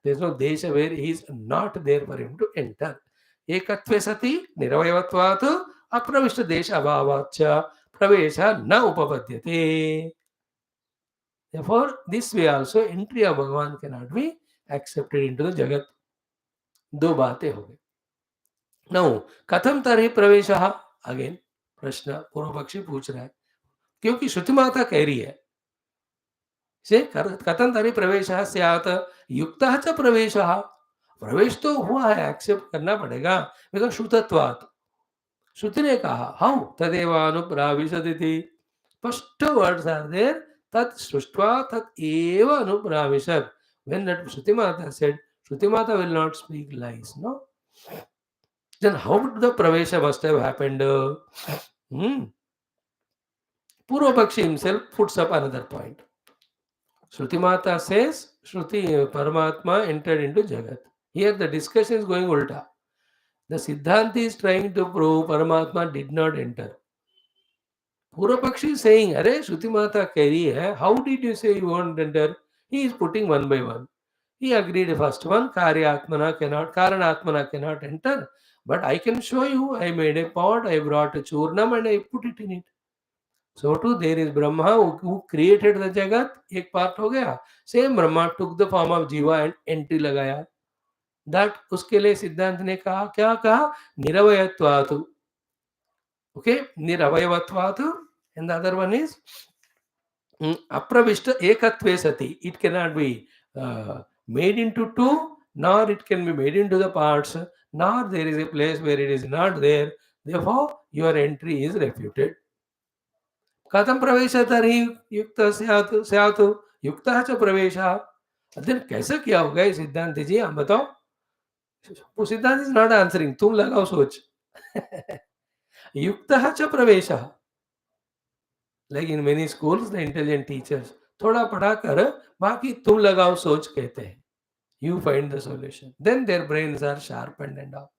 [SPEAKER 1] There is no Desha where he is not there for him to enter. Ekatve sati Niravayatvaatu Apravishta Desha Bhavacha Pravesha na upapadyate. Therefore, this way also entry of Bhagavan cannot be accepted into the Jagat. दो बातें हो गई. Now, कथम तरह प्रवेश. Again प्रश्न पूर्व पक्षी पूछ रहा है क्योंकि श्रुति माता कह रही है से कथम तरह प्रवेश स्यात् युक्त च प्रवेश. प्रवेश तो हुआ है, एक्सेप्ट करना पड़ेगा बिकॉज श्रुतत्वात्. श्रुति ने कहा हाउ तदेवानुप्राविशदिति. स्पष्ट वर्ड्स आर देयर तत् सृष्ट्वा तत् एव अनुप्राविशत्. व्हेन दैट श्रुति माता सेड, श्रुति माता will not speak lies, no. Then how would the pravesha must have happened? Purva Pakshi himself puts up another point. Shruti Mata says, Shruti Paramatma entered into Jagat. Here the discussion is going ulta. The Siddhanti is trying to prove Paramatma did not enter. Purva Pakshi is saying, Arey, Shruti Mata keh rahi hai, how did you say you won't enter? He is putting one by one. He agreed first one, Karanatmana cannot enter. But I can show you, I made a pot, I brought a churnam and I put it in it. So too there is Brahma who created the Jagat, एक part हो गया. Same Brahma took the form of Jiva and entry लगाया. That उसके लिए सिद्धांत ने कहा, क्या कहा? निरवयत्वातु. Okay, निरवयत्वातु. And the other one is अप्रविष्ट एकत्वे सति. It cannot be made into two, nor it can be made into the parts, nor there is a place where it is not there. Therefore, your entry is refuted. कथं प्रवेशः तर्हि युक्तः स्यात् युक्तः च प्रवेशः. then कैसे किया होगा ये सिद्धांत जी, हम बताओ. वो सिद्धांत इज नॉट आंसरिंग, तुम लगाओ सोच. युक्तः च प्रवेशः. Like in many schools the intelligent teachers थोड़ा पढ़ा कर बाकी तुम लगाओ सोच कहते हैं. You find the solution. Then their brains are sharpened and all.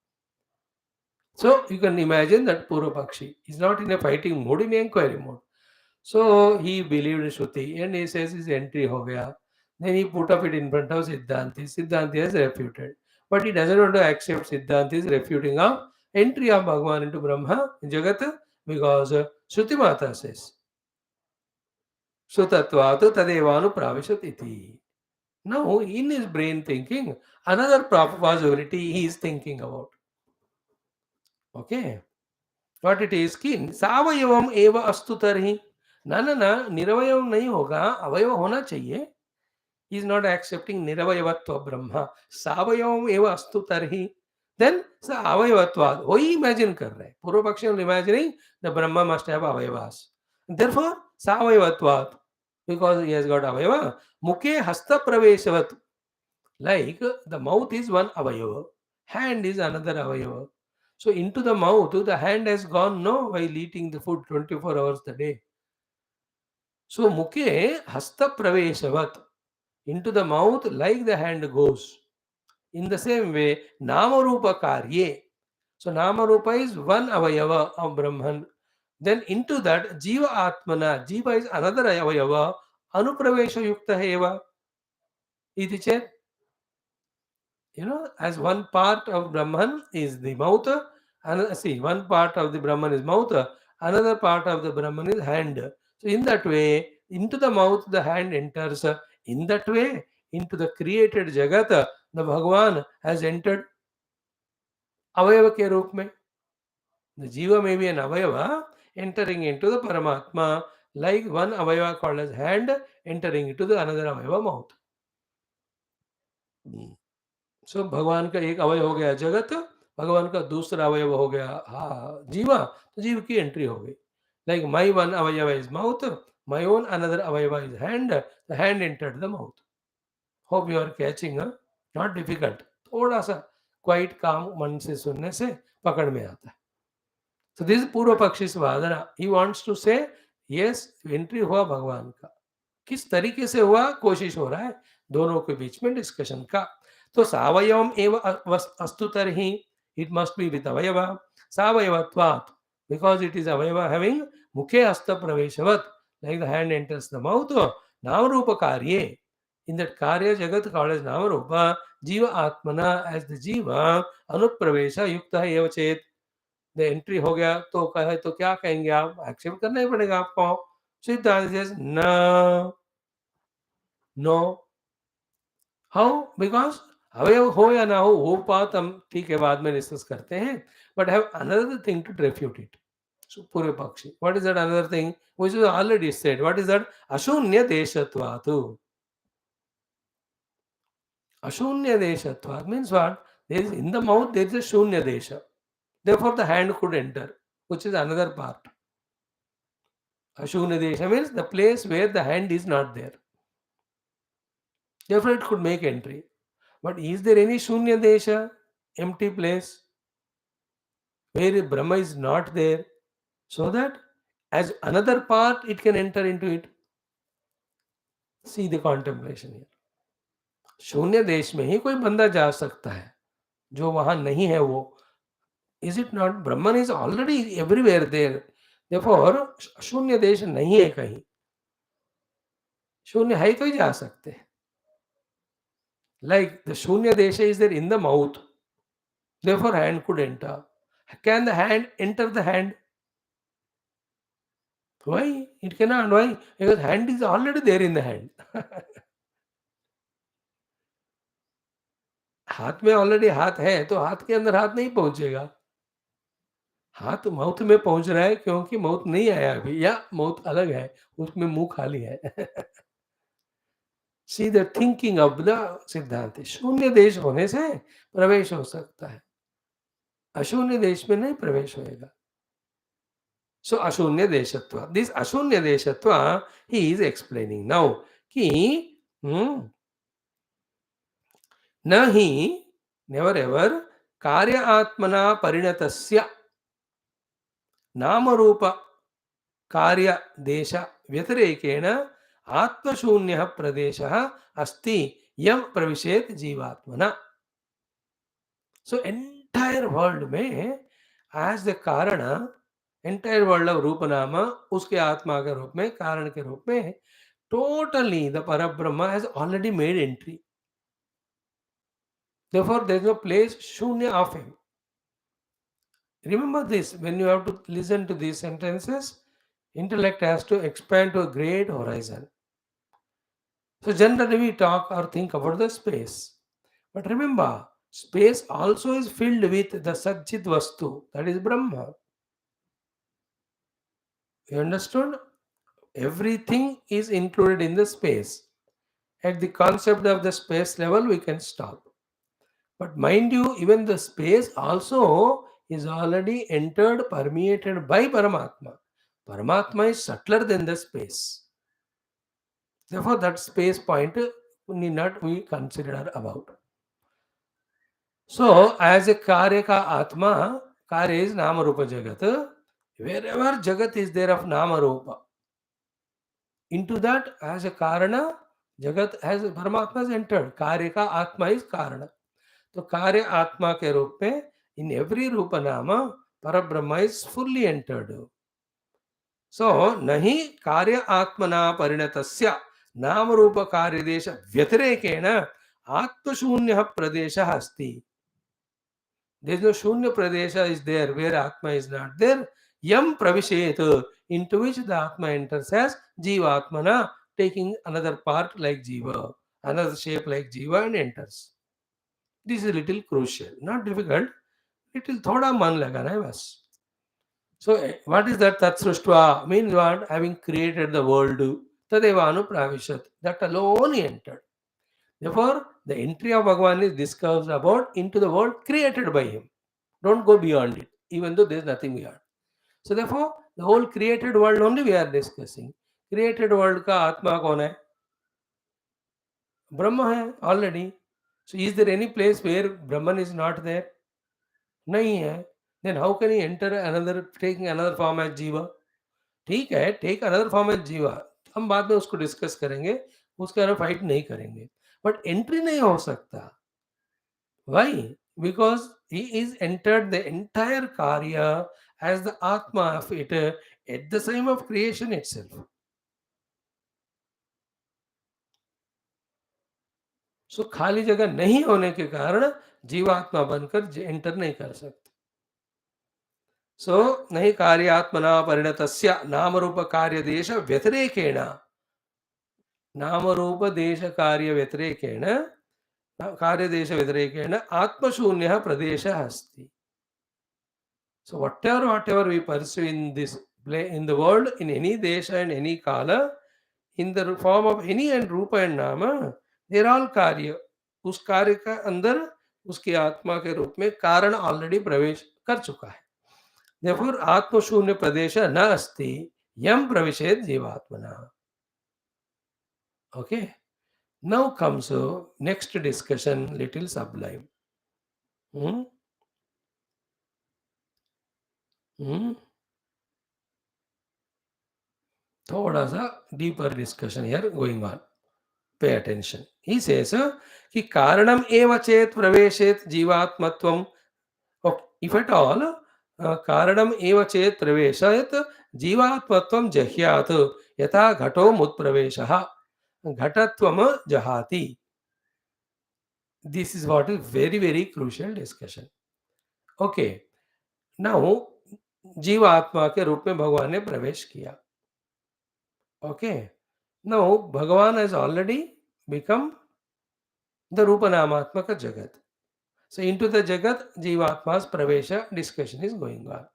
[SPEAKER 1] So you can imagine that Purva Pakshi is not in a fighting mood, in inquiry mode. So he believed in Shruti and he says his entry ho gaya. Then he put up it in front of Siddhanti. Siddhanti has refuted. But he doesn't want to accept Siddhanti's refuting of entry of Bhagavan into Brahma, Jagat, because Shruti Mata says, Sutatvatu tadevanu praveshat iti. Now, in his brain thinking, another possibility he is thinking about. Okay. What it is कि सावयवम एव अस्तु तरहि. ना निरवयव नहीं होगा, अवयव होना चाहिए. He is not accepting निरवयवत्व ब्रह्म. सावयवम एव अस्तु तरहि. Then अवयवत्वाद वही imagine कर रहे हैं. पूर्व पक्ष imagining the Brahma must have avayavas. Therefore सावयवत्वाद, because he has got avayava. मुखे हस्त प्रवेशवत. Like the mouth is one avayava, hand is another avayava. So into the mouth, the hand has gone no while eating the food 24 hours a day. So mukhe hasta praveshavat, into the mouth like the hand goes. In the same way, namarupa karye. So namarupa is one avayava of Brahman. Then into that jiva atmana, jiva is another avayava, anupravesha yukta eva. Iti chet. As one part of Brahman is the mouth, and see, one part of the Brahman is mouth, another part of the Brahman is hand. So in that way, into the mouth the hand enters. In that way, into the created Jagat, the Bhagavan has entered avayava ke roop mein. The Jiva may be an avayava entering into the Paramatma, like one avayava called as hand entering into the another avayava mouth. सो भगवान का एक अवयव हो गया जगत, भगवान का दूसरा अवयव हो गया जीवा, तो जीव की एंट्री हो गई. लाइक माई वन अवयव is mouth, my own another अवयव is hand, the hand entered the mouth. Hope you are catching. Not difficult, थोड़ा सा क्वाइट काम मन से सुनने से पकड़ में आता है. सो दिस पूर्व पक्षी वादना, ही वांट्स टू से यस एंट्री हुआ भगवान का. किस तरीके से हुआ कोशिश हो रहा है दोनों के बीच में डिस्कशन का. तो सावयवम एव अस्तु तरहि, it must be with avayava. Savayavatvāt, because it is avayava having mukhe hasta praveshavat, like the hand enters the mouth. Namarupa karye, in that karya jagat called as namarupa, jiva atmana, as the jiva anupravesha yukta eva chet. The entry हो गया तो कहे तो क्या कहेंगे आप, accept करना ही पड़ेगा आपको. सिद्धांत says no. How? Because अवयव हो या ना हो, वो बात हम ठीक है बाद में डिस्कस करते हैं. But have another thing to refute it. पूर्व पक्षी, what is that another thing which is already said? What is that? अशून्य देशत्वात्. अशून्य देशत्वात् means what? There is in the mouth there is a shunya desha. Therefore the hand could enter, which is another part. Ashunya desha means the place where the hand is not there. Therefore it could make entry. But is there any shunya desha, empty place, where Brahma is not there, so that as another part it can enter into it? See the contemplation here. शून्य देश में ही कोई बंदा जा सकता है, जो वहां नहीं है वो. Is it not? Brahman is already everywhere there. Therefore शून्य देश नहीं है कहीं. शून्य है तो ही जा सकते हैं. Like the shunya desha is there in the mouth. Therefore hand could enter. Can the hand enter the hand? Why? It cannot. Why? Because hand is already there in the hand. हाथ में already हाथ है, तो हाथ के अंदर हाथ नहीं पहुंचेगा. हाथ माउथ में पहुंच रहा है क्योंकि माउथ नहीं आया अभी, या माउथ अलग है, उसमें मुंह खाली है. See the thinking of the सिद्धांत. शून्य देश होने से प्रवेश हो सकता है, अशून्य देश में नहीं प्रवेश होएगा. So ashunya deshatva. This ashunya deshatva he is explaining now. Ki nahi never ever karya atmana parinatasya namarupa कार्य देश व्यतिरेकेण आत्मशून्य प्रदेश अस्ति यम प्रविशेत जीवात्मना. सो एंटायर वर्ल्ड में एज द कारण, एंटायर वर्ल्ड ऑफ रूप नाम उसके आत्मा के रूप में, कारण के रूप में, टोटली द परब्रह्म has already made entry. Therefore there is no place shunya of him. Remember this when you have to listen to these sentences. Intellect has to expand to a great horizon. So generally we talk or think about the space. But remember, space also is filled with the Satchit Vastu, that is Brahma. You understood? Everything is included in the space. At the concept of the space level, we can stop. But mind you, even the space also is already entered, permeated by Paramatma. Paramatma is subtler than the space. Therefore, that space point need not we consider about. So, as a karya ka atma, karya is nama rupa jagat. Wherever jagat is there of nama rupa, into that as a karana, jagat as Paramatma has entered. Karya ka atma is karana. So, karya atma ke रूप में in every rupa nama, Parabrahma is fully entered. So, nahi karya atmana parinatasya नाम रूप कार्य देश व्यतिरेकेण आत्मशून्य प्रदेश अस्ति. There is no shunya pradesha is there where Atma is not there. Yam pravishet, into which the Atma enters as Jivatmana, taking another part like Jiva, another shape like Jiva and enters. This is a little crucial, not difficult. Little thoda man lagana hai bas. So what is that Tat Sruštva? Means what? Having created the world, Tadevanu Pravishat. That alone he entered. Therefore, the entry of Bhagavan is discussed about into the world created by him. Don't go beyond it, even though there is nothing beyond. So therefore, the whole created world only we are discussing. Created world का आत्मा कौन है? ब्रह्म है already. So is there any place where Brahman is not there? नहीं है. Then how can he enter another, taking another form as जीवा? ठीक है, take another form as जीवा. हम बाद में उसको डिस्कस करेंगे, उसके बारे में फाइट नहीं करेंगे. बट एंट्री नहीं हो सकता. Why? Because he is entered the entire karya as the Atma of it at the time of creation itself. So खाली जगह नहीं होने के कारण जीवात्मा बनकर एंटर नहीं कर सकते. सो नहीं कार्यात्मना परिणतस्य नाम रूप कार्य देश व्यतिरेकेण, नाम रूप देश कार्य व्यतिरेकेण, कार्य देश व्यतिरेकेण आत्मशून्य प्रदेश अस्ति. So whatever we pursue in this play in the world, in any desha and any kala, in the form of any and rupa and nama, they are all karya. उस कार्य का अंदर उसकी आत्मा के रूप में कारण ऑलरेडी प्रवेश कर चुका है. Therefore आत्म शून्य प्रदेश न अस्ति यम प्रविशेत जीवात्मना. Okay. Now comes next discussion, little sublime. थोड़ा सा deeper discussion here going on. Pay attention. He says कि कारणम एव चेत प्रवेशेत जीवात्मत्वम. If at all कारणम एव चेत प्रवेशेत जीवात्मत्वम जह्यात् यथा घटो मुत्प्रवेशः घटत्वम जहाति. This is what is very crucial discussion. Okay. Now जीवात्मा के रूप में भगवान ने प्रवेश किया. Okay. Now Bhagavan has already become the Rupa Namatmaka Jagat. So into the Jagat, Jivatma's Pravesha discussion is going on.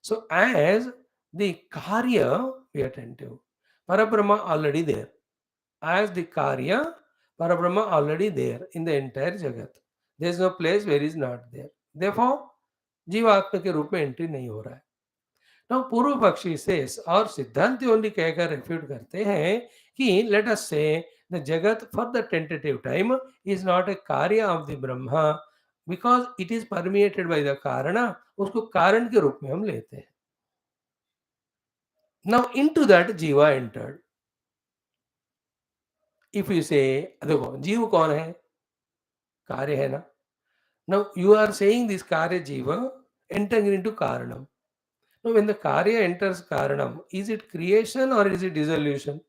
[SPEAKER 1] So as the Karya, be attentive, Parabrahma already there. As the Karya, Parabrahma already there in the entire Jagat. There is no place where he is not there. Therefore, Jivatma के रूप में entry नहीं हो रहा है. Now पूर्व पक्षी says और सिद्धांति only कहकर रेफ्यूट करते हैं कि let us say the jagat for the tentative time is not a कार्य of the Brahma because it is permeated by the karana, उसको कारण के रूप में हम लेते हैं. Now into that jiva entered. If you say देखो जीव कौन है? कार्य है ना. Now you are saying this karya jiva entering into karanam. Now when the karya enters karanam, is it creation or is it dissolution?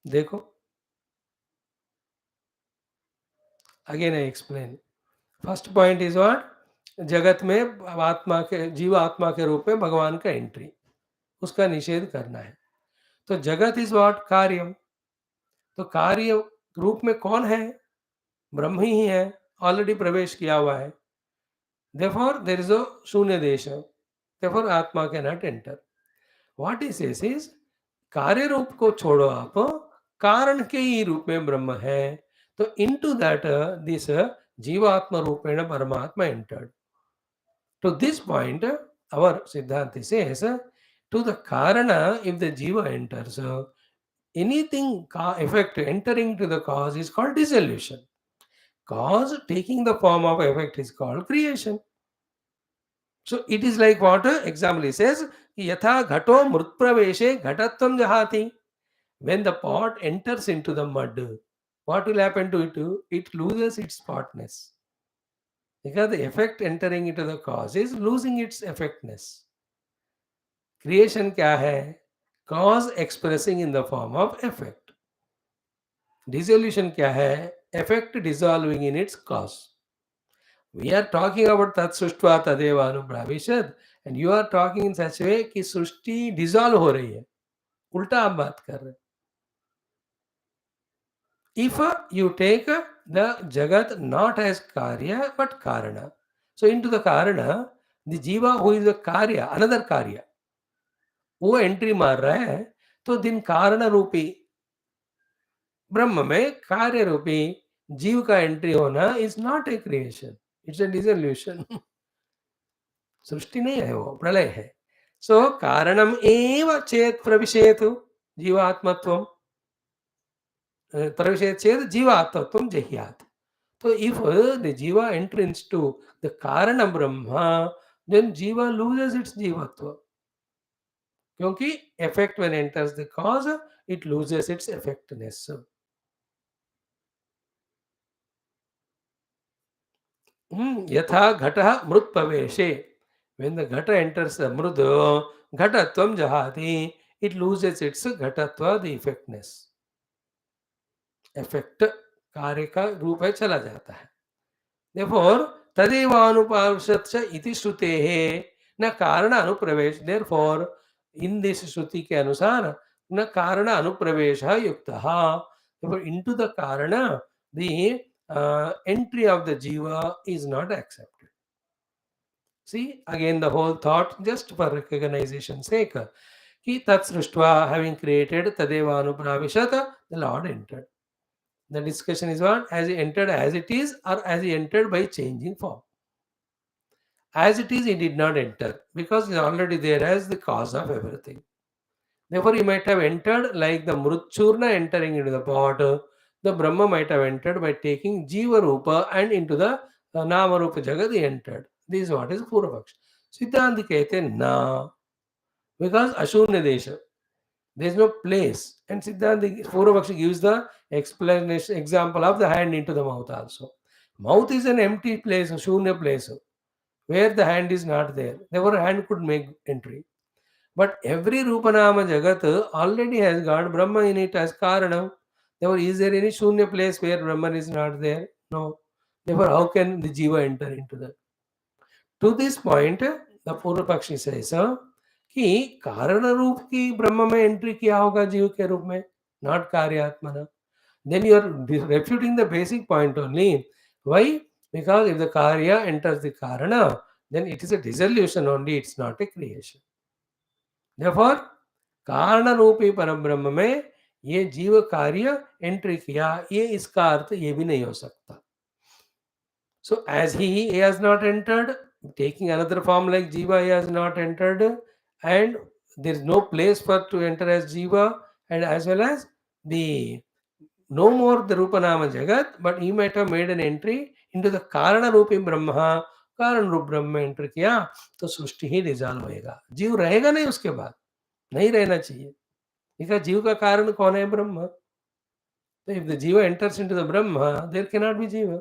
[SPEAKER 1] देखो, again I explain. First point is what? जगत में आत्मा के जीव आत्मा के रूप में भगवान का एंट्री, उसका निषेध करना है. तो जगत इज व्हाट? कार्यम. तो कार्य रूप में कौन है? ब्रह्म ही है, ऑलरेडी प्रवेश किया हुआ है. देयरफॉर देयर इज अ शून्य देश, देयरफॉर आत्मा can not enter. What is this is कार्य रूप को छोड़ो, आप कारण के ही रूप में ब्रह्म है. तो इनटू दैट दिस जीवात्मा रूपेण परमात्मा entered. To this point, our Siddhanti says, to the Karana, if the Jiva enters, anything effect entering to the cause is called dissolution. Cause taking the form of effect is called creation. So it is like what example he says, Yatha ghato mrutpraveshe ghatatvam jahati. When the pot enters into the mud, what will happen to it? It loses its potness. Because the effect entering into the cause is losing its effectness. Creation क्या है? Cause expressing in the form of effect. Dissolution क्या है? Effect dissolving in its cause. We are talking about tat sushtva tadeva anupravishad, and you are talking in such a way कि सृष्टि dissolve हो रही है. उल्टा आप बात कर रहे हैं. If you take the jagat not as karya but karana, so into the karana, the jiva who is the karya, another karya, वो एंट्री मार रहा है, तो दिन कारण रूपी ब्रह्म में कार्य रूपी जीव का एंट्री होना is not a creation, it's a dissolution. सृष्टि नहीं है, वो प्रलय है. सो कारणम एव चेत प्रविशेतु जीवात्मत्वम, प्रविशेत चेत जीवात्मत्वम जह्यात्. So if the jiva enters to the karana brahma, then jiva loses its jivatva. क्योंकि effect when enters the cause, it loses its effectiveness. यथा घटः मृत प्रवेशे, when the घट enters the मृद, घटत्वम जहाति, it loses its घटत्व, the effectiveness. effect कार्य का रूप है, चला जाता है. therefore तदेवानुपावशत् इति श्रुतेः न कारण अनुप्रवेश. therefore in this श्रुति के अनुसार न कारण अनुप्रवेशः युक्तः. therefore into the karana the entry of the jiva is not accepted. See, again the whole thought just for recognition sake. Ki tat srishtva, having created tadeva anupravishat, the Lord entered. The discussion is what? Has he entered as it is or as he entered by changing form? As it is, he did not enter because he is already there as the cause of everything. Therefore, he might have entered like the Mrutchurna entering into the pot. The Brahma might have entered by taking Jiva Rupa and into the Nama Rupa Jagat he entered. This is what is Purvapaksh. Siddhanti कहते na, because Ashunya Desha. There is no place. And Siddhanti Purvapaksh gives the explanation example of the hand into the mouth also. Mouth is an empty place, a Shunya place, where the hand is not there. Therefore, hand could make entry. But every Rupanama Jagat already has got Brahma in it as Karanam. Therefore, is there any Shunya place where Brahman is not there? No. Therefore, how can the Jiva enter into that? To this point, the Purvapakshi says कि कारण रूप की ब्रह्म में entry किया होगा जीव के रूप में, not कार्यात्मना. Then you are refuting the basic point only. Why? Because if the karya enters the karana, then it is a dissolution only, it's not a creation. Therefore कारण रूपी परम ब्रह्म में ये जीव कार्य एंट्री किया, ये इसका अर्थ ये भी नहीं हो सकता. So as he has not entered, taking another form like Jiva, he has not entered, and there is no place for to enter as Jiva, and as well as the no more the Rupa Nama Jagat, but he might have made an entry into the Karana Rupi Brahma, कारण रूप ब्रह्म में enter किया तो सृष्टि ही dissolve होएगा, जीव रहेगा नहीं, उसके बाद नहीं रहना चाहिए, because जीव का कारण कौन है? ब्रह्म. So if the jiva enters into the Brahma, there cannot be jiva.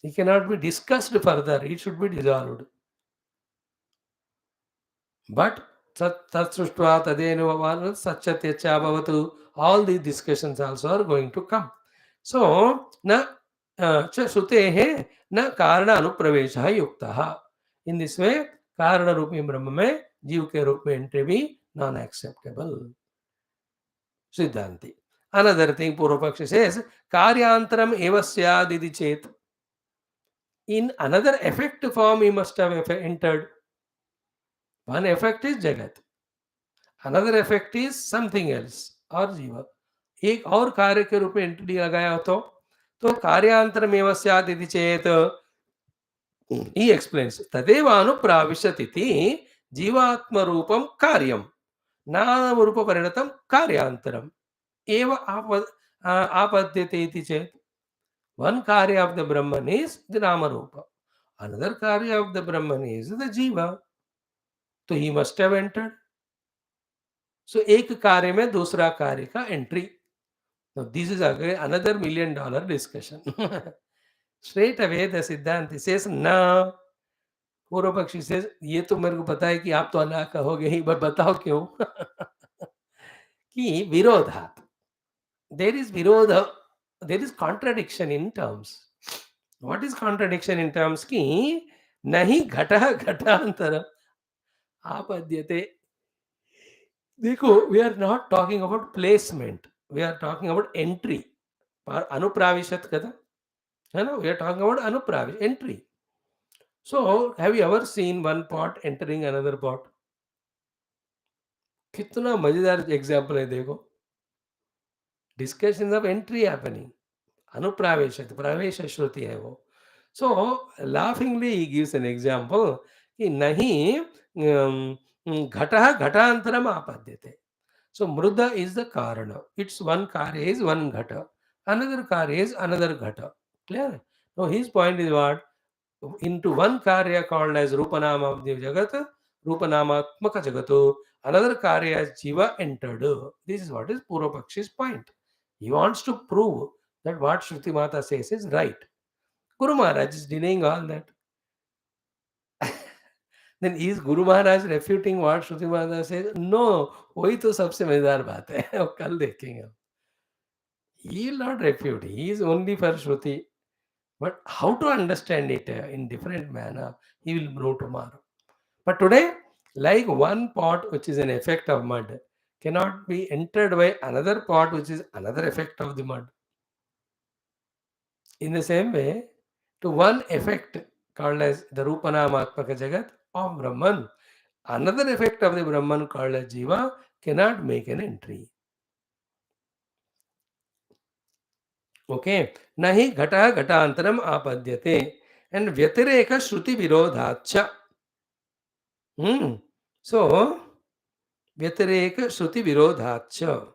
[SPEAKER 1] It cannot be discussed further. It should be dissolved. But tat sruštva tadenuvavan satchatyacha bhavatu. All these discussions also are going to come. So na cha shrutehe na karana anupravesha yuktaha. In this way, karana rupi brahma mein जीव के रूप में entry भी non acceptable. सिद्धांति. Another thing, Purvapakshi says, Karyantaram eva syad iti chet. In another effect form, he must have entered. One effect is Jagat. Another effect is something else or Jiva. एक और कार्य के रूप में entry लगाया हो तो कार्यांतरम एव स्यात् इति चेत, he explains, तदेव अनुप्राविशतीति जीवात्म रूपम कार्यम नाम रूप परिणतम कार्यांतरम एव आपद्यते इति चेत. One karya of the Brahman is the Nama Rupa. Another karya of the Brahman is the Jiva. So he must have entered. So एक कार्य में दूसरा कार्य का entry. Now this is again another $1 million discussion. Straight away the Siddhanti says ना. पूर्व पक्षी says ये तो मेरे को पता है कि आप तो ना कहोगे ही, but बताओ क्यों? कि विरोधात. There is virodha. There is contradiction in terms. What is contradiction in terms? कि नहीं घटः घटांतर आपद्यते. देखो, we are not talking about placement. We are talking about entry. अनुप्राविशत कथा है ना. We are talking about अनुप्राविश entry. So have you ever seen one pot entering another pot? कितना मजेदार example है देखो. Discussions of entry happening. अनुप्रावेशत प्रवेश श्रुति है वो. So laughingly he gives an example कि नहीं घटः घटांतरम आपद्यते. So mruda is the karana. It's one karya is one ghata. Another karya is another ghata. Clear? Now his point is what? Into one karya called as Rupanama of the Jagat, Rupanamatmaka Jagato, another karya as Jiva entered. This is what is Purvapakshi's point. He wants to prove that what Shruti Mata says is right. Guru Maharaj is denying all that. Then is Guru Maharaj refuting what Shruti Mata says? No, वही तो सबसे मजेदार बात है. वो कल देखेंगे. He will not refute. He is only for Shruti. But how to understand it in different manner, he will know tomorrow. But today, like one pot which is an effect of mud cannot be entered by another pot which is another effect of the mud. In the same way, to one effect called as the Rupanamatmaka Jagat of Brahman, another effect of the Brahman called as Jiva cannot make an entry. Okay, nahi ghata ghatantaram apadyate, and vyatireka shruti virodhacha. So vyatireka shruti virodhacha.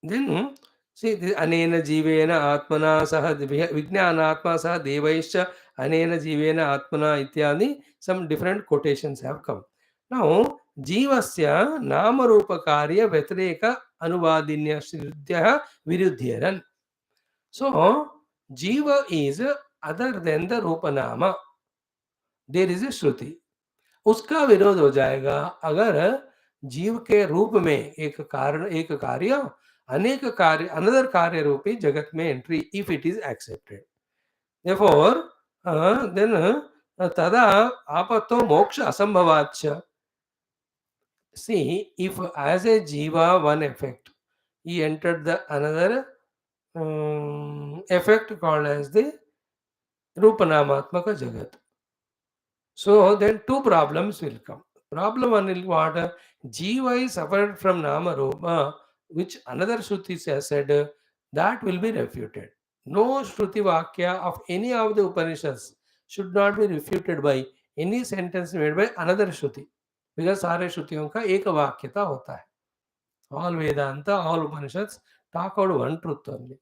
[SPEAKER 1] Then see anena jivena atmana sah vijnanatma sah devaischa anena jivena atmana ityadi, some different quotations have come. Now जीवस्य नाम रूप कार्य व्यतिरेक अनुवादिन्य श्रुत्यः विरुध्यरन्. So jiva is other than the रूप नाम. There is a श्रुति. उसका विरोध हो जाएगा अगर जीव के रूप में एक कारण एक कार्य अनेक कार्य अनदर कार्य रूपी जगत में entry, if it is accepted. Therefore then तदा आपतो मोक्ष असंभवाच्च. See, if as a jiva one effect, he entered the another effect called as the Rupanamatmaka Jagat. So then two problems will come. Problem one is what? Jiva is suffered from Nama Rupa, which another Shruti has said, that will be refuted. No Shruti Vakya of any of the Upanishads should not be refuted by any sentence made by another Shruti. Because सारे श्रुतियों का एक वाक्यता होता है. All Vedanta, all Upanishads talk about one truth only.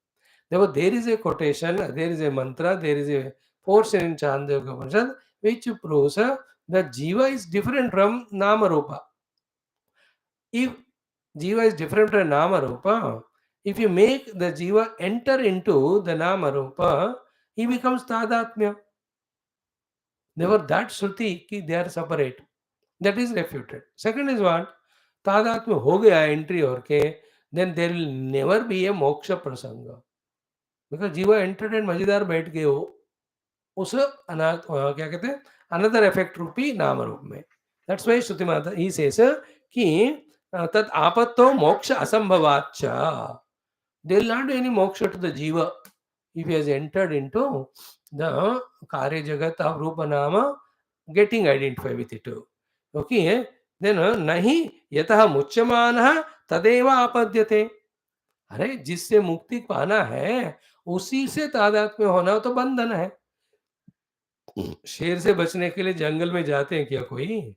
[SPEAKER 1] Therefore, there is a quotation, there is a mantra, there is a portion in Chandogya Upanishad which proves that Jiva is different from Nama Rupa. If Jiva is different from Nama Rupa, if you make the Jiva enter into the Nama Rupa, he becomes Tadatmya. Therefore, that Shruti, ki they are separate. That is refuted. Second is what? Tadatmya ho gaya entry और के, then there will never be a moksha prasanga. Because Jiva entered and मजेदार बैठ गए हो उस अनाथ क्या कहते हैं अनदर इफेक्ट रूपी नाम रूप में. दैट्स व्हाई श्रुति माता ही सेज कि तत् आपत्तो मोक्ष असंभवाच्च. They will not do any moksha to the jiva if he has entered into the karya jagat of rupa nama, getting identified with it. Okay, then nahi yatah muchyamaनः तदेव आपद्यते. अरे जिससे मुक्ति पाना है उसी से तादात्म्य होना तो बंधन है. शेर से बचने के लिए जंगल में जाते हैं क्या कोई?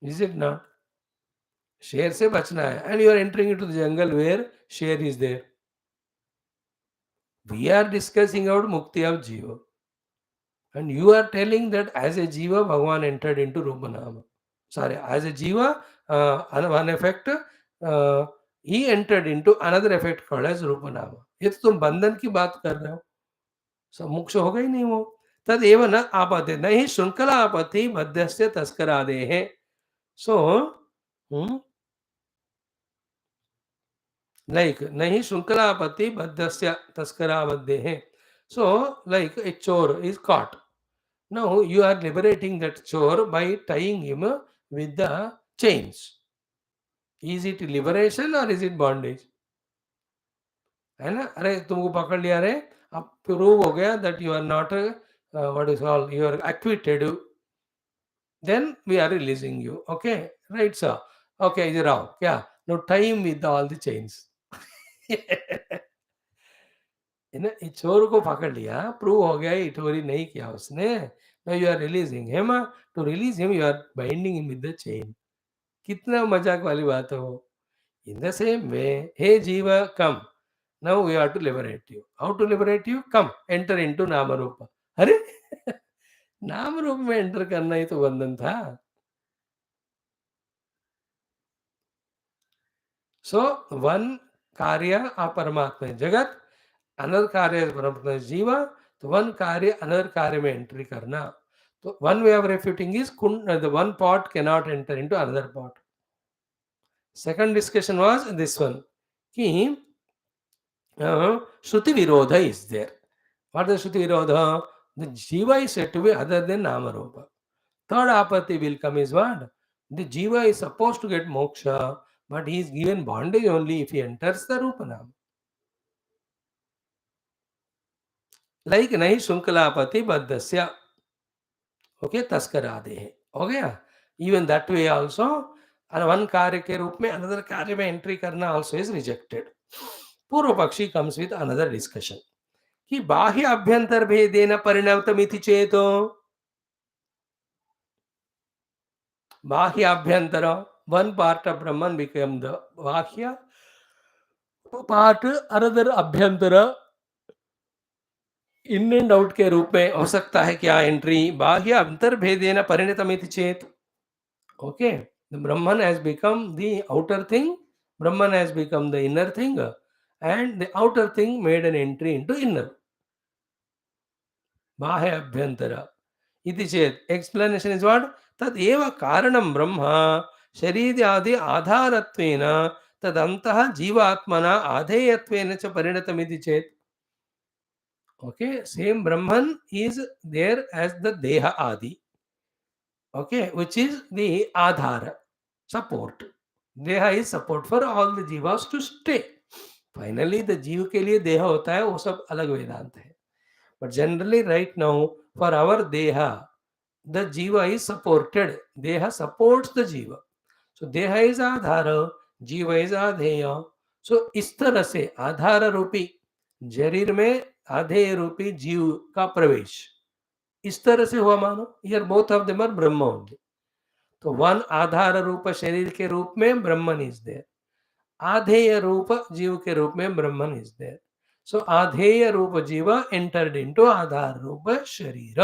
[SPEAKER 1] Is it not? शेर से बचना है and you are entering into the jungle where शेर is there. We are discussing about मुक्ति ऑफ जीव and you are telling that as a जीवा भगवान एंटर्ड इनटू रूप नाम. सॉरी, एज ए जीवा one effect he entered into another effect called as रूप नाम. ये तो तुम बंधन की बात कर रहे हो. सब मोक्ष होगा ही नहीं वो. तदेव न आपत्ति न ही श्रृंखला आपत्ति बद्धस्य तस्करादेः. सो like न ही श्रृंखला आपत्ति बद्धस्य तस्कराबद्धेः. So like a chore is caught. Now you are liberating that chore by tying him with the chains. Is it liberation or is it bondage? है ना? अरे तुमको पकड़ लिया रे, अब प्रूव हो गया that you are not what is called, you are acquitted, then we are releasing you. Okay, right sir? Okay, Rao, क्या? Now tie him with all the chains. है ना? इस चोर को पकड़ लिया, प्रूव हो गया ये चोरी नहीं किया उसने. Now you are releasing him. To release him, you are binding him with the chain. कितना मजाक वाली बात है वो. In the same way, hey Jiva, come. Now we have to liberate you. How to liberate you? Come, enter into Nama Rupa. अरे नाम रूप में एंटर करना ही तो बंधन था. So one कार्य अपरमात्मा जगत, अनदर कार्य परमात्मा जीवा. तो वन कार्य अनदर कार्य में एंट्री करना. तो one way of refuting is the one pot cannot enter into another pot. Second discussion was this one कि Shruti Virodha is there. What is Shruti Virodha? The Jiva is said to be other than Nama Rupa. Third apatti will come is what? The Jiva is supposed to get moksha, but he is given bondage only if he enters the Rupa Nama. Like nahi Shunkalapati Baddhasya. Okay, तस्करादेः. हो गया. Even that way also, one कार्य के रूप में another कार्य में entry करना also is rejected. पूर्व पक्षी comes with another discussion कि बाह्य अभ्यंतर भेदेन परिणतमिति चेतो. बाह्य अभ्यंतर, one part of Brahman become the बाह्य, part another अभ्यंतर इन एंड आउट के रूप में हो सकता है क्या एंट्री. बाह्य अंतर भेदेन परिणतमिति चेत. Okay, the Brahman has become the outer thing, Brahman has become the inner thing, and the outer thing made an entry into inner. बाह्य अभ्यंतर इति चेत. Explanation is what? तद एव कारणं ब्रह्म शरीर आदि आधारत्वेन तदन्तः जीवात्मना आधेयत्वेन च परिणतमिति चेत. Okay, same Brahman is there as the Deha Adi. Okay, which is the Adhara, support. Deha is support for all the Jivas to stay. Finally, the Jiva के लिए देहा होता है, वो सब अलग वेदांत है. But generally, right now, for our Deha, the Jiva is supported. Deha supports the Jiva. So, Deha is Adhara, Jiva is Adheya. So, इस तरह से आधार रूपी शरीर में आधेय रूपी जीव का प्रवेश, इस तरह से हुआ मानो। Here both of them are ब्रह्म ओनली। तो वन आधार रूप शरीर के रूप में ब्रह्मन इज देयर, आधेय रूप जीव के रूप में ब्रह्मन इज देयर। सो आधेय रूप जीव एंटर्ड इनटू आधार रूप शरीर।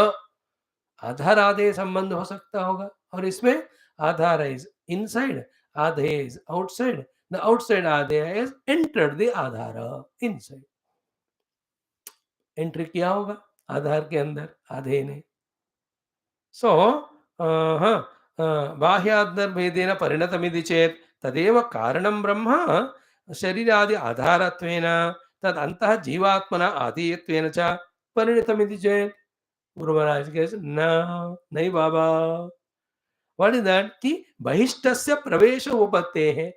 [SPEAKER 1] आधार आधेय संबंध हो सकता होगा, और इसमें आधार इज इनसाइड, आधेय इज आउटसाइड, द आउटसाइड आधेय इज एंटर्ड द आधार इनसाइड। एंट्री किया होगा आधार के अंदर आधेय ने। सो हाँ, बाह्यान्तर्भेदेन परिणतमिति चेत् तदेव कारणं ब्रह्म शरीरादि आधारत्वेन तद् अन्तः जीवात्मना आधेयत्वेन च परिणतमिति चेत्। गुरु महाराज कहते नहीं बाबा। What is that? कि बहिष्टस्य प्रवेश उपपत्ते है,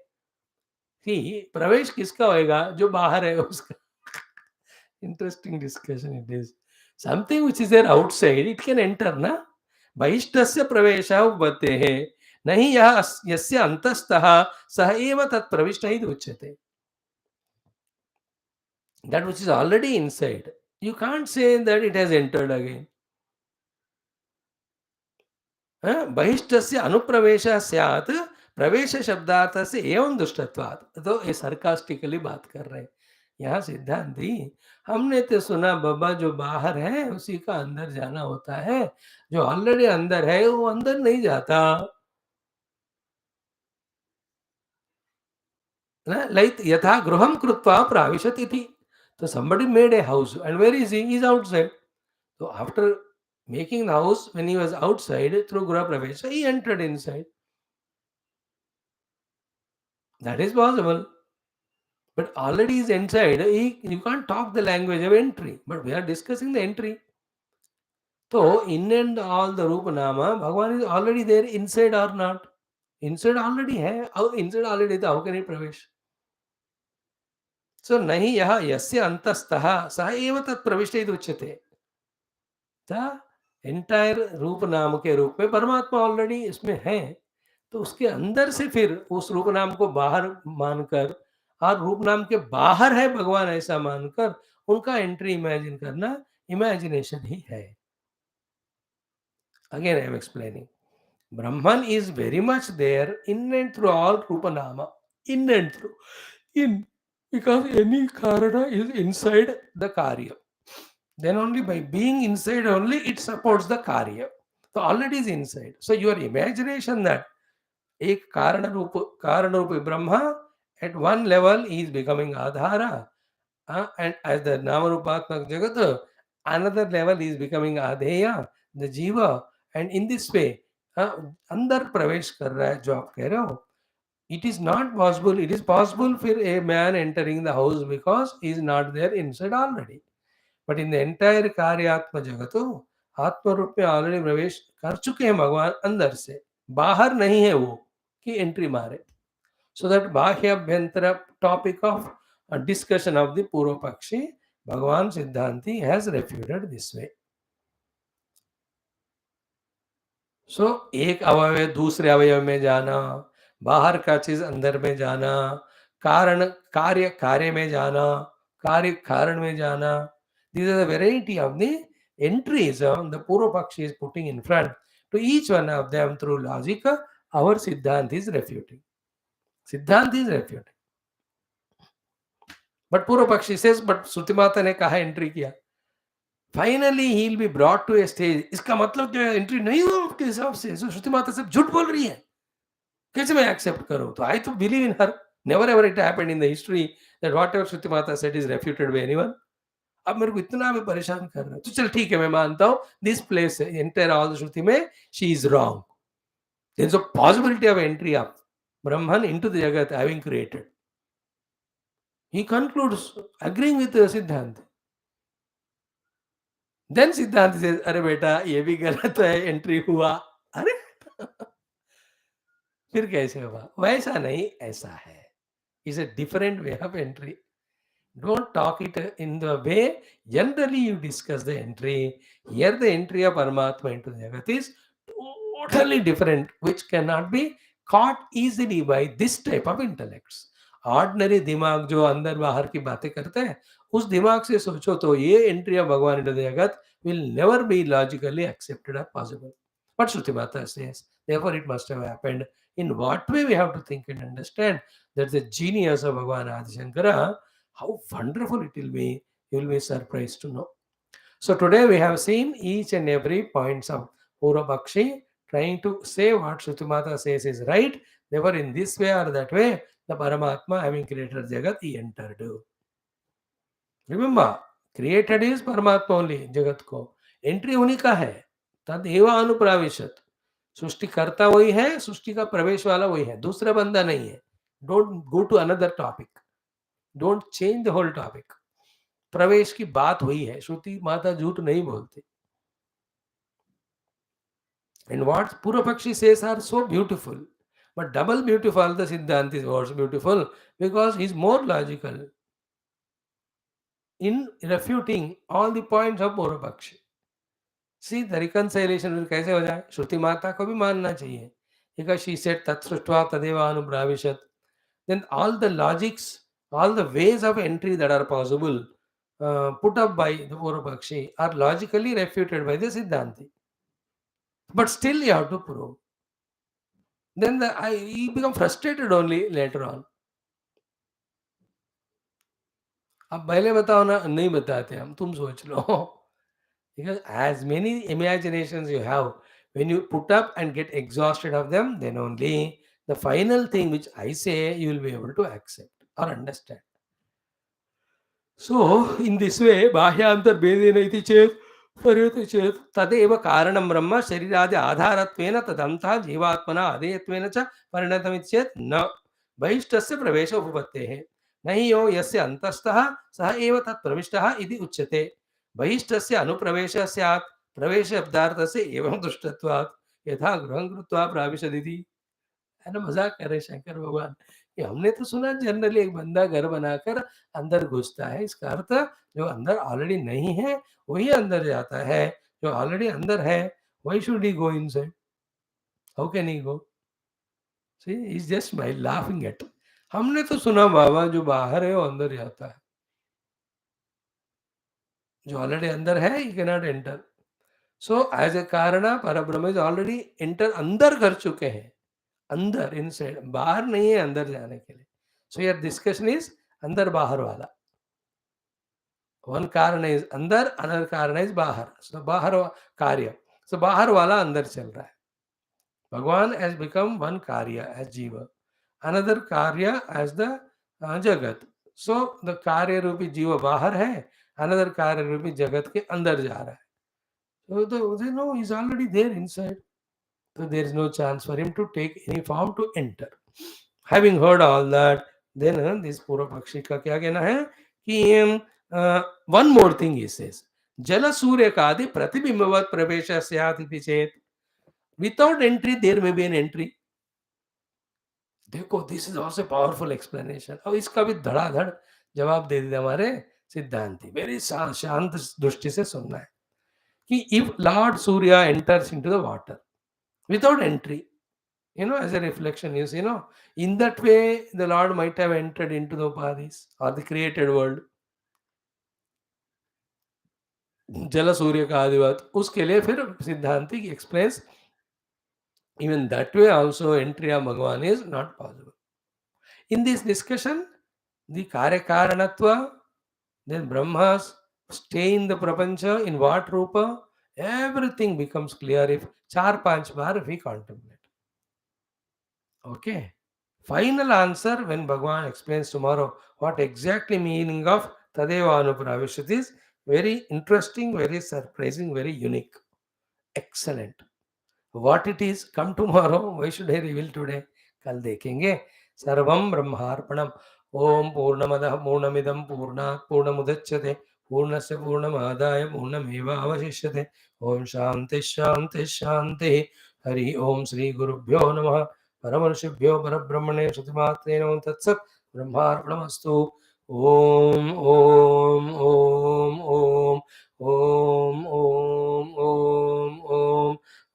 [SPEAKER 1] कि प्रवेश किसका होएगा? जो बाहर है उसका। Interesting discussion it is. Something which is there outside it can enter ना। बहिष्टस्य प्रवेशः उपपत्तेः नहि यः यस्य अन्तस्तः सः एव तत् प्रविष्टः इति उच्यते। That which is already inside, you can't say that it has entered again. बहिष्टस्य अनुप्रवेशः स्यात् प्रवेश शब्दार्थस्य एवं दुष्टत्वात्। तो ये सरकास्टिकली बात कर रहे हैं यहाँ सिद्धांती। हमने तो सुना बाबा जो बाहर है उसी का अंदर जाना होता है, जो ऑलरेडी अंदर है वो अंदर नहीं जाता। लाइक यथा गृहं कृत्वा प्राविशत् इति। तो somebody made a house and where is he? He is outside. So after making the house, when he was outside through Gura Pravesha, he entered inside. That is possible. But already is inside, you can't talk the language of entry. But we are discussing the entry. So in and all the Rupa Nama, Bhagavan is already there inside or not? Inside already hai. Inside already, how can he pravesh? So nahi yaha yasya antastaha saha eva tat pravishta iti uchyate. The entire रूप नाम के रूप में परमात्मा already इसमें है, तो उसके अंदर से फिर उस रूप नाम को बाहर मानकर और रूप नाम के बाहर है भगवान ऐसा मानकर उनका एंट्री इमेजिन करना इमेजिनेशन ही है। अगेन आई एम एक्सप्लेनिंग, ब्रह्मन is very much there in and through all रूप नाम, in and through, in because any कारण इज इनसाइड द कार्य, then only by being inside only it supports the karya. So already is inside. So your imagination that ek karana rupa brahma at one level he is becoming adhara, and as the namarupatmak jagat another level he is becoming adheya, the jiva, and in this way अंदर प्रवेश कर रहा है जो आप कह रहे हो। It is not possible. It is possible for a man entering the house because he is not there inside already. But in the entire कार्यात्म जगतो आत्म रूप में ऑलरेडी प्रवेश कर चुके हैं भगवान अंदर से, बाहर नहीं है वो कि एंट्री मारे। सो दैट बाह्य अभ्यंतर topic of discussion of the पूर्व पक्षी भगवान सिद्धांति has refuted this way. So एक अवयव दूसरे अवयव में जाना, बाहर का चीज अंदर में जाना, कारण कार्य कार्य में जाना, कार्य कारण में जाना, these are the variety of the entries the Purva Pakshi is putting in front. To each one of them through logic, our Siddhant is refuting. Siddhant is refuting. But Purva Pakshi says, but Shruti Mata ने कहा entry किया। Finally he will be brought to a stage. इसका मतलब जो है entry नहीं हुआ आपके हिसाब से, so श्रुति माता सब झूठ बोल रही है, कैसे मैं एक्सेप्ट करूं? तो I तो believe in her. Never ever it happened in the history that whatever Shruti Mata said is refuted by anyone. अब मेरे को इतना भी परेशान कर रहा है, तो चल ठीक है मैं मानता हूं दिस प्लेस एंटर ऑल श्रुति में she is wrong. There is a possibility of entry of Brahman into the जगत having created. He concludes agreeing with सिद्धांत। देन सिद्धांत से अरे बेटा ये भी गलत है, एंट्री हुआ। अरे फिर कैसे हुआ? वैसा नहीं, ऐसा है। Is a different way of entry. Don't talk it in the way generally you discuss the entry. Here the entry of Paramatma into the Jagat is totally different, which cannot be caught easily by this type of intellects. Ordinary दिमाग जो अंदर बाहर की बातें करते हैं, उस दिमाग से सोचो तो ये एंट्री ऑफ भगवान into the जगत will never be logically accepted or possible. But Shruti Mata says, therefore it must have happened. In what way we have to think and understand that the genius of Bhagavan Adi Shankara, how wonderful it will be, you will be surprised to know. So today we have seen each and every points of Purabakshi trying to say what Shrutimata says is right. Therefore, in this way or that way, the Paramatma having created Jagat, he entered. Remember, created is Paramatma only, Jagat को. Entry उन्हीं का है. तदेव अनुप्राविशत. सृष्टि करता वही है, सृष्टि का प्रवेश वाला वही है, दूसरा बंदा नहीं है. Don't go to another topic. Don't change the whole topic. प्रवेश की बात वही है. श्रुति माता झूठ नहीं बोलती. And what Purapakshi says are so beautiful. But double beautiful, the Siddhanta was beautiful because he's more logical in refuting all the points of Purapakshi. See, the reconciliation कैसे हो जाए? श्रुति माता को भी मानना चाहिए. Because she said, Tat Srishtva Tadeva Anubravishat. Then all the logics, all the ways of entry that are possible put up by the Purapakshi are logically refuted by the Siddhanti. But still you have to prove. Then he become frustrated only later on. अब पहले बताओ ना, नहीं बताते हम, तुम सोच लो. Because as many imaginations you have, when you put up and get exhausted of them, then only the final thing which I say you will be able to accept or understand. So, in this way, Bhashyantar Bedena iti chet, Paryati chet, Tadeva Karanam Brahma, Shariradi Adharatvena, Tadanta, Jivatmana, Adeyatvena cha, Parinatam iti chet, na. Bahishtasya pravesha upapatte. Nahi yo yasya antastaha, saha eva tat pravishtaha iti uchyate. Bahishtasya anupravesha syat, pravesha abdartasya evam dushtatvat, यथा ग्रहण कृत्वा प्राविशदिति. है ना, मजाक कर रहे शंकर भगवान कि हमने तो सुना जनरली एक बंदा घर बनाकर अंदर घुसता है, इसका अर्थ जो अंदर ऑलरेडी नहीं है वही अंदर जाता है, जो ऑलरेडी अंदर है why should he go inside? How can he go? See, he's just by laughing at. हमने तो सुना बाबा जो बाहर है वो अंदर जाता है, जो ऑलरेडी अंदर है he cannot enter. So as a कारना परब्रह्म is already enter, अंदर कर चुके हैं, अंदर इनसाइड, बाहर नहीं है अंदर जाने के लिए. सो योर डिस्कशन इज अंदर बाहर वाला. वन कारण इज अंदर, अनदर कारण इज बाहर. सो बाहर कार्य, सो बाहर वाला अंदर चल रहा है. भगवान हैज बिकम वन कार्य एज जीव, अनदर कार्य एज द जगत. सो द कार्य रूपी जीव बाहर है, अनदर कार्य रूपी जगत के अंदर जा रहा है. So no, he's already there inside. So there is no chance for him to take any form to enter. Having heard all that, then this Pura Pakshi का क्या कहना है कि one more thing he says, जल सूर्य का आदि प्रतिबिंबवत प्रवेश स्यात् इति चेत. Without entry there may be an entry. देखो, this is also powerful explanation. अब इसका भी धड़ाधड़ जवाब दे दिया हमारे सिद्धांति. वेरी शांत दृष्टि से सुनना है कि if Lord Surya enters into the water without entry, as a reflection is, in that way the Lord might have entered into the upadhis or the created world. जल सूर्य का आदिवत, उसके लिए फिर सिद्धांति explains even that way also entry of Bhagavan is not possible. In this discussion, the karya karanatva, then Brahmas stay in the prapancha in what rupa, everything becomes clear if 4-5 baar we contemplate. Okay. Final answer when Bhagavan explains tomorrow what exactly meaning of Tadeva Anupravishat is very interesting, very surprising, very unique. Excellent. What it is, come tomorrow. Why should I reveal today? कल देखेंगे. सर्वं ब्रह्मार्पणम्. ओम पूर्णमदः पूर्णमिदं पूर्णात् पूर्णमुदच्यते पूर्णस्य पूर्णमादाय पूर्णमेवावशिष्यते. ओम शांति शांति शांति. हरि ओम. श्री गुरुभ्यो नमः. परमर्षिभ्यो परब्रह्मणे श्रुतिमात्रे नमः. तत्सत्. ब्रह्मार्पणमस्तु. ओम ओम ओम ओम ओम ओम ओम ओम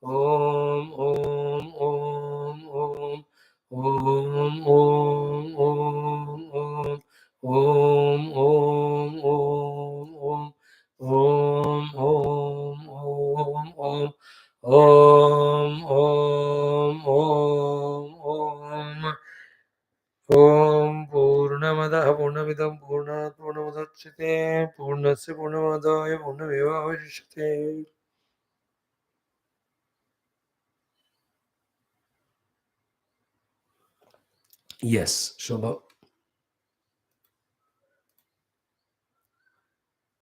[SPEAKER 1] ओम ओम ओम ओम ओम ओम ओम पूर्णमदः पूर्णमिदं पूर्णात् पूर्णमुदच्यते पूर्णस्य पूर्णमादाय पूर्णमेवावशिष्यते. Yes, Shobha.